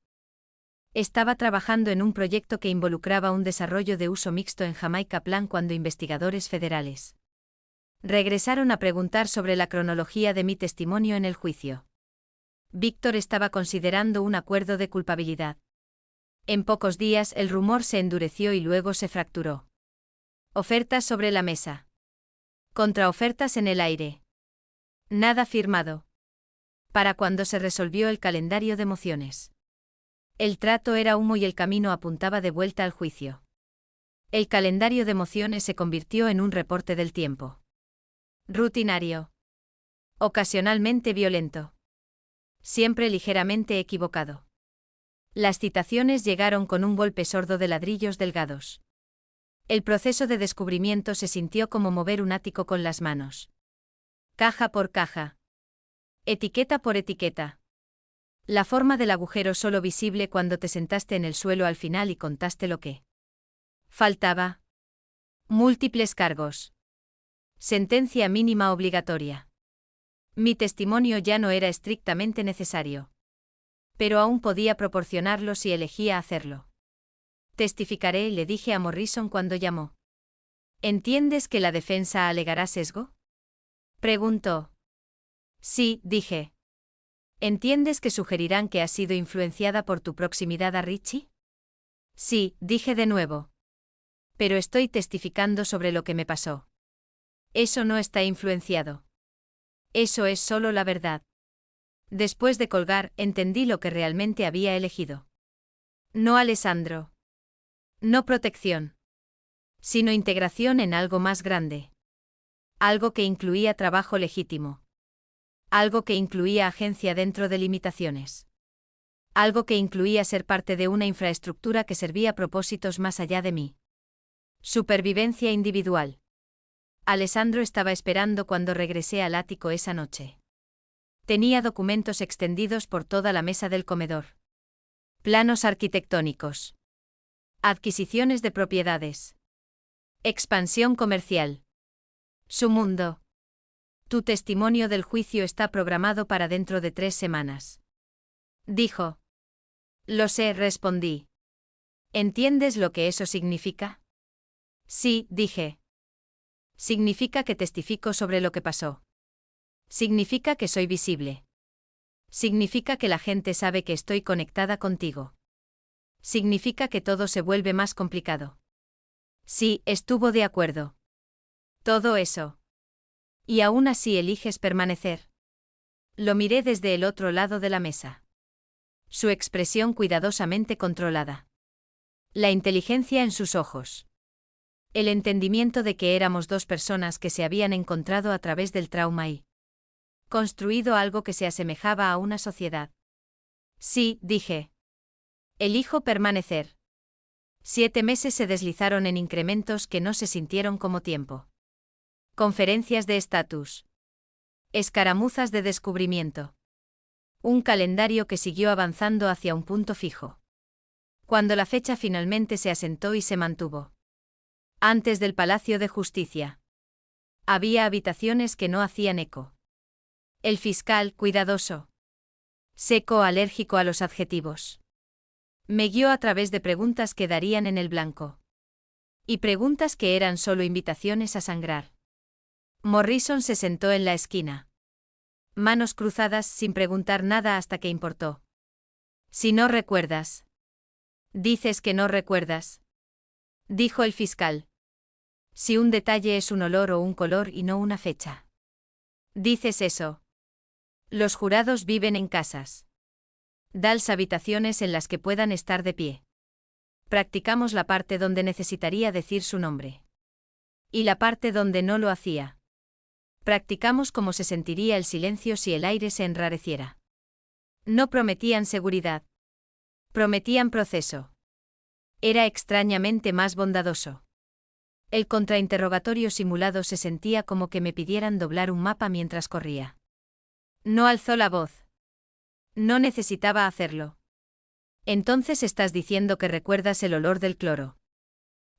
Estaba trabajando en un proyecto que involucraba un desarrollo de uso mixto en Jamaica Plan cuando investigadores federales regresaron a preguntar sobre la cronología de mi testimonio en el juicio. Víctor estaba considerando un acuerdo de culpabilidad. En pocos días el rumor se endureció y luego se fracturó. Ofertas sobre la mesa. Contraofertas en el aire. Nada firmado. Para cuando se resolvió el calendario de mociones. El trato era humo y el camino apuntaba de vuelta al juicio. El calendario de mociones se convirtió en un reporte del tiempo. Rutinario. Ocasionalmente violento. Siempre ligeramente equivocado. Las citaciones llegaron con un golpe sordo de ladrillos delgados. El proceso de descubrimiento se sintió como mover un ático con las manos. Caja por caja. Etiqueta por etiqueta. La forma del agujero solo visible cuando te sentaste en el suelo al final y contaste lo que faltaba. Múltiples cargos. Sentencia mínima obligatoria. Mi testimonio ya no era estrictamente necesario. Pero aún podía proporcionarlo si elegía hacerlo. Testificaré, le dije a Morrison cuando llamó. ¿Entiendes que la defensa alegará sesgo? Preguntó. Sí, dije. ¿Entiendes que sugerirán que has sido influenciada por tu proximidad a Richie? Sí, dije de nuevo. Pero estoy testificando sobre lo que me pasó. Eso no está influenciado. Eso es solo la verdad. Después de colgar, entendí lo que realmente había elegido. No Alessandro. No protección. Sino integración en algo más grande. Algo que incluía trabajo legítimo. Algo que incluía agencia dentro de limitaciones. Algo que incluía ser parte de una infraestructura que servía a propósitos más allá de mí. Supervivencia individual. Alessandro estaba esperando cuando regresé al ático esa noche. Tenía documentos extendidos por toda la mesa del comedor. Planos arquitectónicos. Adquisiciones de propiedades. Expansión comercial. Su mundo. Tu testimonio del juicio está programado para dentro de 3 semanas. Dijo. Lo sé, respondí. ¿Entiendes lo que eso significa? Sí, dije. Significa que testifico sobre lo que pasó. Significa que soy visible. Significa que la gente sabe que estoy conectada contigo. Significa que todo se vuelve más complicado. Sí, estuvo de acuerdo. Todo eso. Y aún así eliges permanecer. Lo miré desde el otro lado de la mesa. Su expresión cuidadosamente controlada. La inteligencia en sus ojos. El entendimiento de que éramos dos personas que se habían encontrado a través del trauma y construido algo que se asemejaba a una sociedad. Sí, dije. Elijo permanecer. 7 meses se deslizaron en incrementos que no se sintieron como tiempo. Conferencias de estatus. Escaramuzas de descubrimiento. Un calendario que siguió avanzando hacia un punto fijo. Cuando la fecha finalmente se asentó y se mantuvo. Antes del Palacio de Justicia. Había habitaciones que no hacían eco. El fiscal, cuidadoso. Seco, alérgico a los adjetivos. Me guió a través de preguntas que darían en el blanco. Y preguntas que eran solo invitaciones a sangrar. Morrison se sentó en la esquina. Manos cruzadas sin preguntar nada hasta que importó. Si no recuerdas. Dices que no recuerdas. Dijo el fiscal. Si un detalle es un olor o un color y no una fecha. Dices eso. Los jurados viven en casas. Dals habitaciones en las que puedan estar de pie. Practicamos la parte donde necesitaría decir su nombre. Y la parte donde no lo hacía. Practicamos cómo se sentiría el silencio si el aire se enrareciera. No prometían seguridad. Prometían proceso. Era extrañamente más bondadoso. El contrainterrogatorio simulado se sentía como que me pidieran doblar un mapa mientras corría. No alzó la voz. No necesitaba hacerlo. Entonces estás diciendo que recuerdas el olor del cloro.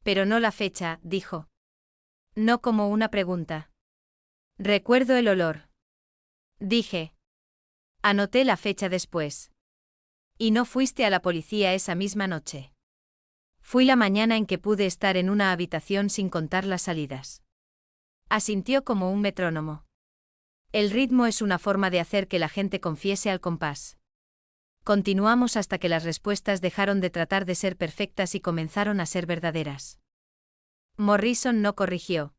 Pero no la fecha, dijo. No como una pregunta. Recuerdo el olor. Dije. Anoté la fecha después. Y no fuiste a la policía esa misma noche. Fui la mañana en que pude estar en una habitación sin contar las salidas. Asintió como un metrónomo. El ritmo es una forma de hacer que la gente confiese al compás. Continuamos hasta que las respuestas dejaron de tratar de ser perfectas y comenzaron a ser verdaderas. Morrison no corrigió.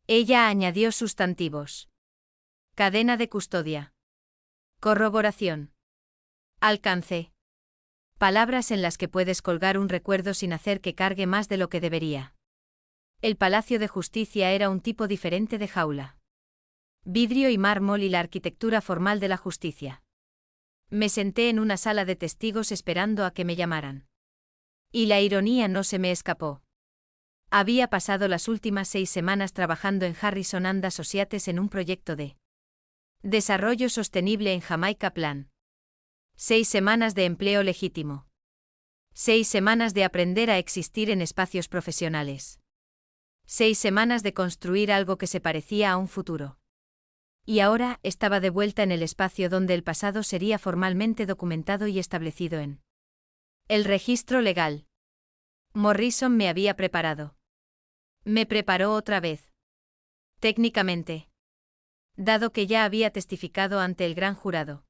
Ella añadió sustantivos. Cadena de custodia. Corroboración. Alcance. Palabras en las que puedes colgar un recuerdo sin hacer que cargue más de lo que debería. El Palacio de Justicia era un tipo diferente de jaula. Vidrio y mármol y la arquitectura formal de la justicia. Me senté en una sala de testigos esperando a que me llamaran. Y la ironía no se me escapó. Había pasado las últimas 6 semanas trabajando en Harrison and Associates en un proyecto de desarrollo sostenible en Jamaica Plan. 6 semanas de empleo legítimo. 6 semanas de aprender a existir en espacios profesionales. 6 semanas de construir algo que se parecía a un futuro. Y ahora estaba de vuelta en el espacio donde el pasado sería formalmente documentado y establecido en el registro legal. Morrison me había preparado. Me preparó otra vez. Técnicamente. Dado que ya había testificado ante el gran jurado.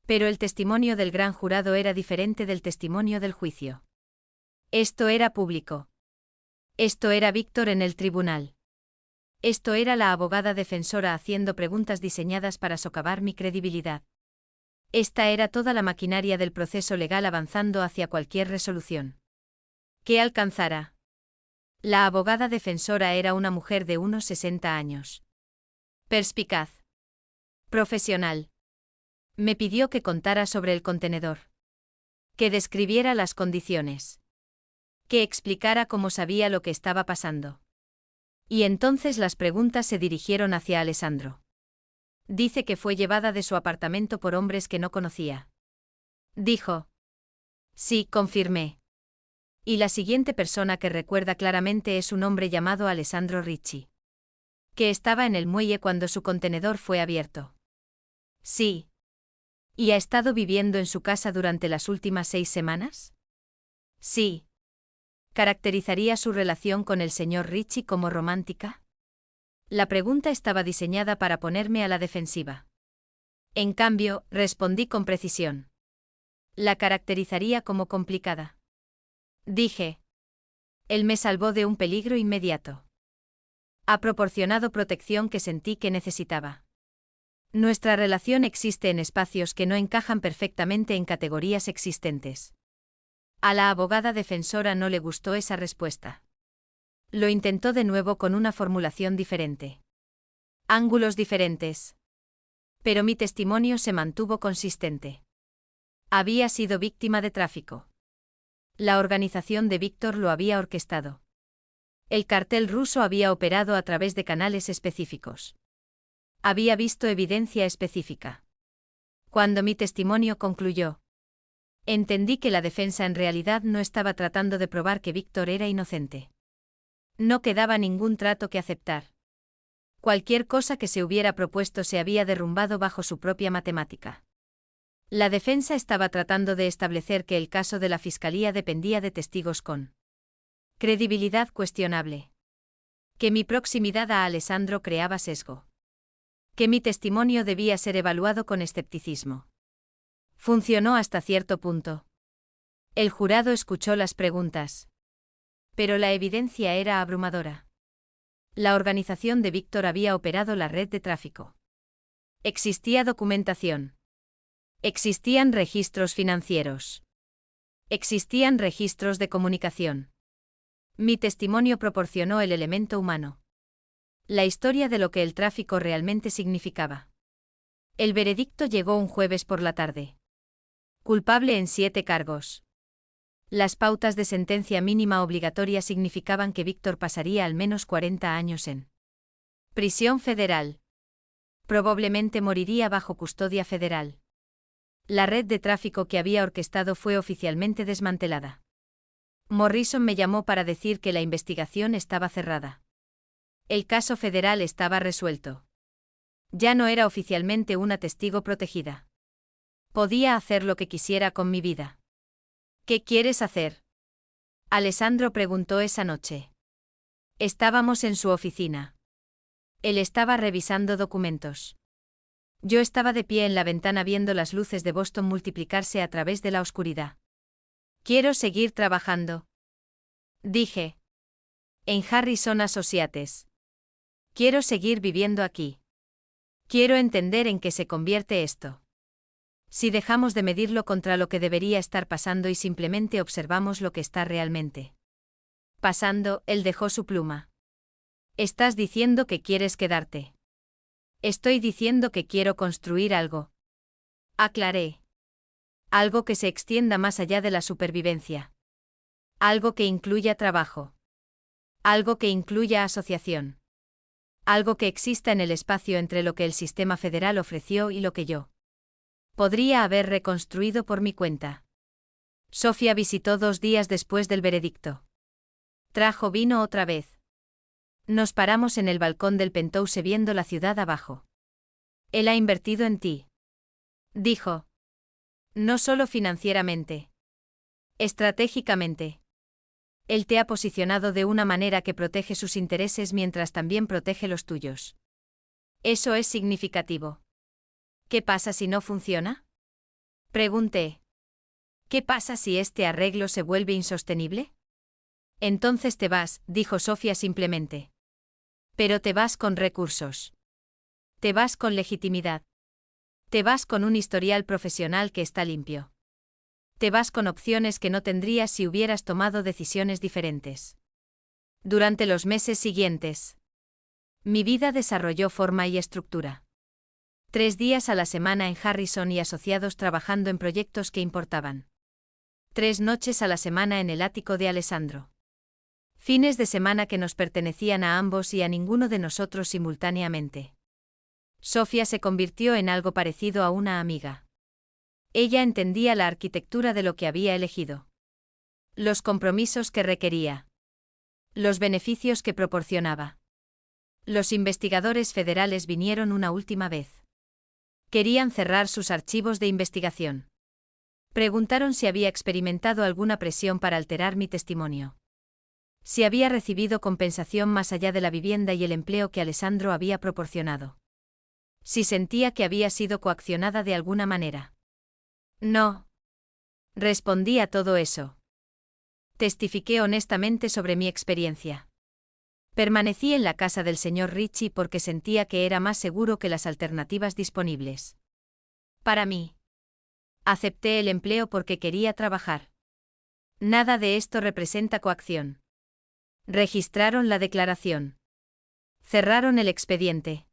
Pero el testimonio del gran jurado era diferente del testimonio del juicio. Esto era público. Esto era Víctor en el tribunal. Esto era la abogada defensora haciendo preguntas diseñadas para socavar mi credibilidad. Esta era toda la maquinaria del proceso legal avanzando hacia cualquier resolución que alcanzara. La abogada defensora era una mujer de unos 60 años. Perspicaz. Profesional. Me pidió que contara sobre el contenedor. Que describiera las condiciones. Que explicara cómo sabía lo que estaba pasando. Y entonces las preguntas se dirigieron hacia Alessandro. Dice que fue llevada de su apartamento por hombres que no conocía. Dijo. Sí, confirmé. Y la siguiente persona que recuerda claramente es un hombre llamado Alessandro Ricci. Que estaba en el muelle cuando su contenedor fue abierto. Sí. ¿Y ha estado viviendo en su casa durante las últimas 6 semanas? Sí. ¿Caracterizaría su relación con el señor Ricci como romántica? La pregunta estaba diseñada para ponerme a la defensiva. En cambio, respondí con precisión. La caracterizaría como complicada. Dije. Él me salvó de un peligro inmediato. Ha proporcionado protección que sentí que necesitaba. Nuestra relación existe en espacios que no encajan perfectamente en categorías existentes. A la abogada defensora no le gustó esa respuesta. Lo intentó de nuevo con una formulación diferente. Ángulos diferentes. Pero mi testimonio se mantuvo consistente. Había sido víctima de tráfico. La organización de Víctor lo había orquestado. El cartel ruso había operado a través de canales específicos. Había visto evidencia específica. Cuando mi testimonio concluyó, entendí que la defensa en realidad no estaba tratando de probar que Víctor era inocente. No quedaba ningún trato que aceptar. Cualquier cosa que se hubiera propuesto se había derrumbado bajo su propia matemática. La defensa estaba tratando de establecer que el caso de la Fiscalía dependía de testigos con credibilidad cuestionable. Que mi proximidad a Alessandro creaba sesgo. Que mi testimonio debía ser evaluado con escepticismo. Funcionó hasta cierto punto. El jurado escuchó las preguntas. Pero la evidencia era abrumadora. La organización de Víctor había operado la red de tráfico. Existía documentación. Existían registros financieros. Existían registros de comunicación. Mi testimonio proporcionó el elemento humano. La historia de lo que el tráfico realmente significaba. El veredicto llegó un jueves por la tarde. Culpable en 7 cargos. Las pautas de sentencia mínima obligatoria significaban que Víctor pasaría al menos 40 años en prisión federal. Probablemente moriría bajo custodia federal. La red de tráfico que había orquestado fue oficialmente desmantelada. Morrison me llamó para decir que la investigación estaba cerrada. El caso federal estaba resuelto. Ya no era oficialmente una testigo protegida. Podía hacer lo que quisiera con mi vida. ¿Qué quieres hacer? Alessandro preguntó esa noche. Estábamos en su oficina. Él estaba revisando documentos. Yo estaba de pie en la ventana viendo las luces de Boston multiplicarse a través de la oscuridad. Quiero seguir trabajando. Dije. En Harrison Associates. Quiero seguir viviendo aquí. Quiero entender en qué se convierte esto. Si dejamos de medirlo contra lo que debería estar pasando y simplemente observamos lo que está realmente pasando, él dejó su pluma. Estás diciendo que quieres quedarte. Estoy diciendo que quiero construir algo. Aclaré. Algo que se extienda más allá de la supervivencia. Algo que incluya trabajo. Algo que incluya asociación. Algo que exista en el espacio entre lo que el sistema federal ofreció y lo que yo podría haber reconstruido por mi cuenta. Sofía visitó 2 días después del veredicto. Trajo vino otra vez. Nos paramos en el balcón del penthouse viendo la ciudad abajo. Él ha invertido en ti. Dijo. No solo financieramente. Estratégicamente. Él te ha posicionado de una manera que protege sus intereses mientras también protege los tuyos. Eso es significativo. ¿Qué pasa si no funciona? Pregunté. ¿Qué pasa si este arreglo se vuelve insostenible? Entonces te vas, dijo Sofía simplemente. Pero te vas con recursos. Te vas con legitimidad. Te vas con un historial profesional que está limpio. Te vas con opciones que no tendrías si hubieras tomado decisiones diferentes. Durante los meses siguientes, mi vida desarrolló forma y estructura. 3 días a la semana en Harrison y asociados trabajando en proyectos que importaban. 3 noches a la semana en el ático de Alessandro. Fines de semana que nos pertenecían a ambos y a ninguno de nosotros simultáneamente. Sofía se convirtió en algo parecido a una amiga. Ella entendía la arquitectura de lo que había elegido. Los compromisos que requería. Los beneficios que proporcionaba. Los investigadores federales vinieron una última vez. Querían cerrar sus archivos de investigación. Preguntaron si había experimentado alguna presión para alterar mi testimonio. Si había recibido compensación más allá de la vivienda y el empleo que Alessandro había proporcionado. Si sentía que había sido coaccionada de alguna manera. No. Respondí a todo eso. Testifiqué honestamente sobre mi experiencia. Permanecí en la casa del señor Ritchie porque sentía que era más seguro que las alternativas disponibles. Para mí. Acepté el empleo porque quería trabajar. Nada de esto representa coacción. Registraron la declaración. Cerraron el expediente.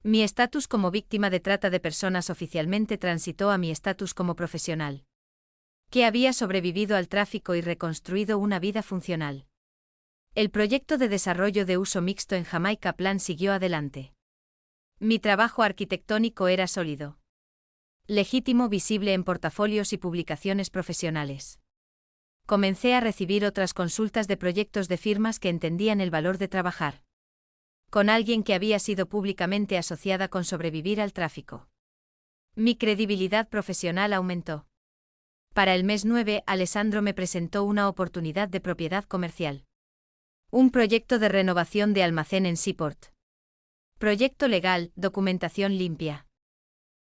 Mi estatus como víctima de trata de personas oficialmente transitó a mi estatus como profesional. Que había sobrevivido al tráfico y reconstruido una vida funcional. El proyecto de desarrollo de uso mixto en Jamaica Plan siguió adelante. Mi trabajo arquitectónico era sólido. Legítimo, visible en portafolios y publicaciones profesionales. Comencé a recibir otras consultas de proyectos de firmas que entendían el valor de trabajar con alguien que había sido públicamente asociada con sobrevivir al tráfico. Mi credibilidad profesional aumentó. Para el mes 9, Alessandro me presentó una oportunidad de propiedad comercial. Un proyecto de renovación de almacén en Seaport. Proyecto legal, documentación limpia.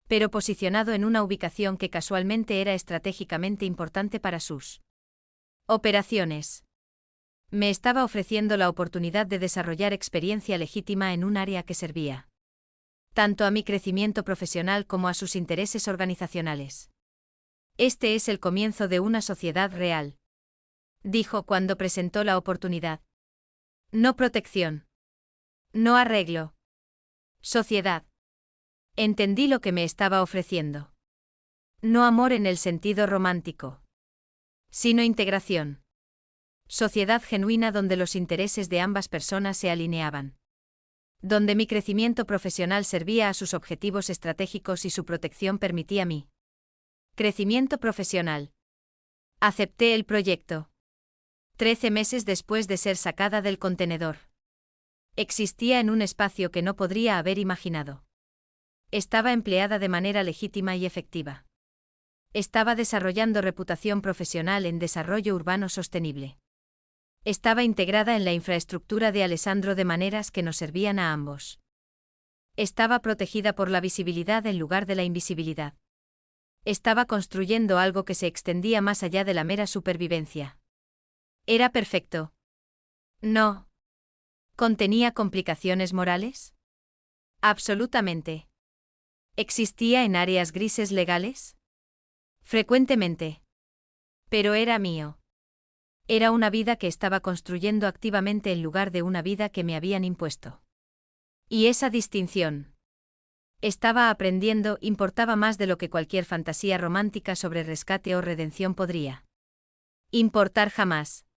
Pero posicionado en una ubicación que casualmente era estratégicamente importante para sus operaciones. Me estaba ofreciendo la oportunidad de desarrollar experiencia legítima en un área que servía tanto a mi crecimiento profesional como a sus intereses organizacionales. Este es el comienzo de una sociedad real, dijo cuando presentó la oportunidad. No protección. No arreglo. Sociedad. Entendí lo que me estaba ofreciendo. No amor en el sentido romántico, sino integración. Sociedad genuina donde los intereses de ambas personas se alineaban. Donde mi crecimiento profesional servía a sus objetivos estratégicos y su protección permitía mi crecimiento profesional. Acepté el proyecto. 13 meses después de ser sacada del contenedor. Existía en un espacio que no podría haber imaginado. Estaba empleada de manera legítima y efectiva. Estaba desarrollando reputación profesional en desarrollo urbano sostenible. Estaba integrada en la infraestructura de Alessandro de maneras que nos servían a ambos. Estaba protegida por la visibilidad en lugar de la invisibilidad. Estaba construyendo algo que se extendía más allá de la mera supervivencia. ¿Era perfecto? No. ¿Contenía complicaciones morales? Absolutamente. ¿Existía en áreas grises legales? Frecuentemente. Pero era mío. Era una vida que estaba construyendo activamente en lugar de una vida que me habían impuesto. Y esa distinción. Estaba aprendiendo importaba más de lo que cualquier fantasía romántica sobre rescate o redención podría importar jamás.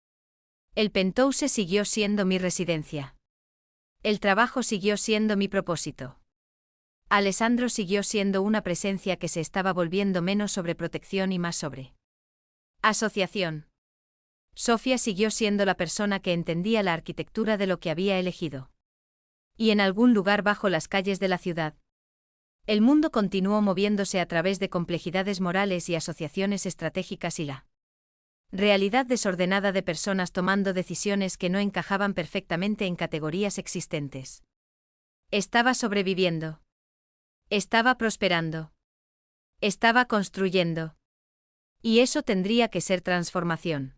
El penthouse siguió siendo mi residencia. El trabajo siguió siendo mi propósito. Alessandro siguió siendo una presencia que se estaba volviendo menos sobre protección y más sobre asociación. Sofía siguió siendo la persona que entendía la arquitectura de lo que había elegido. Y en algún lugar bajo las calles de la ciudad, el mundo continuó moviéndose a través de complejidades morales y asociaciones estratégicas y la realidad desordenada de personas tomando decisiones que no encajaban perfectamente en categorías existentes. Estaba sobreviviendo. Estaba prosperando. Estaba construyendo. Y eso tendría que ser transformación.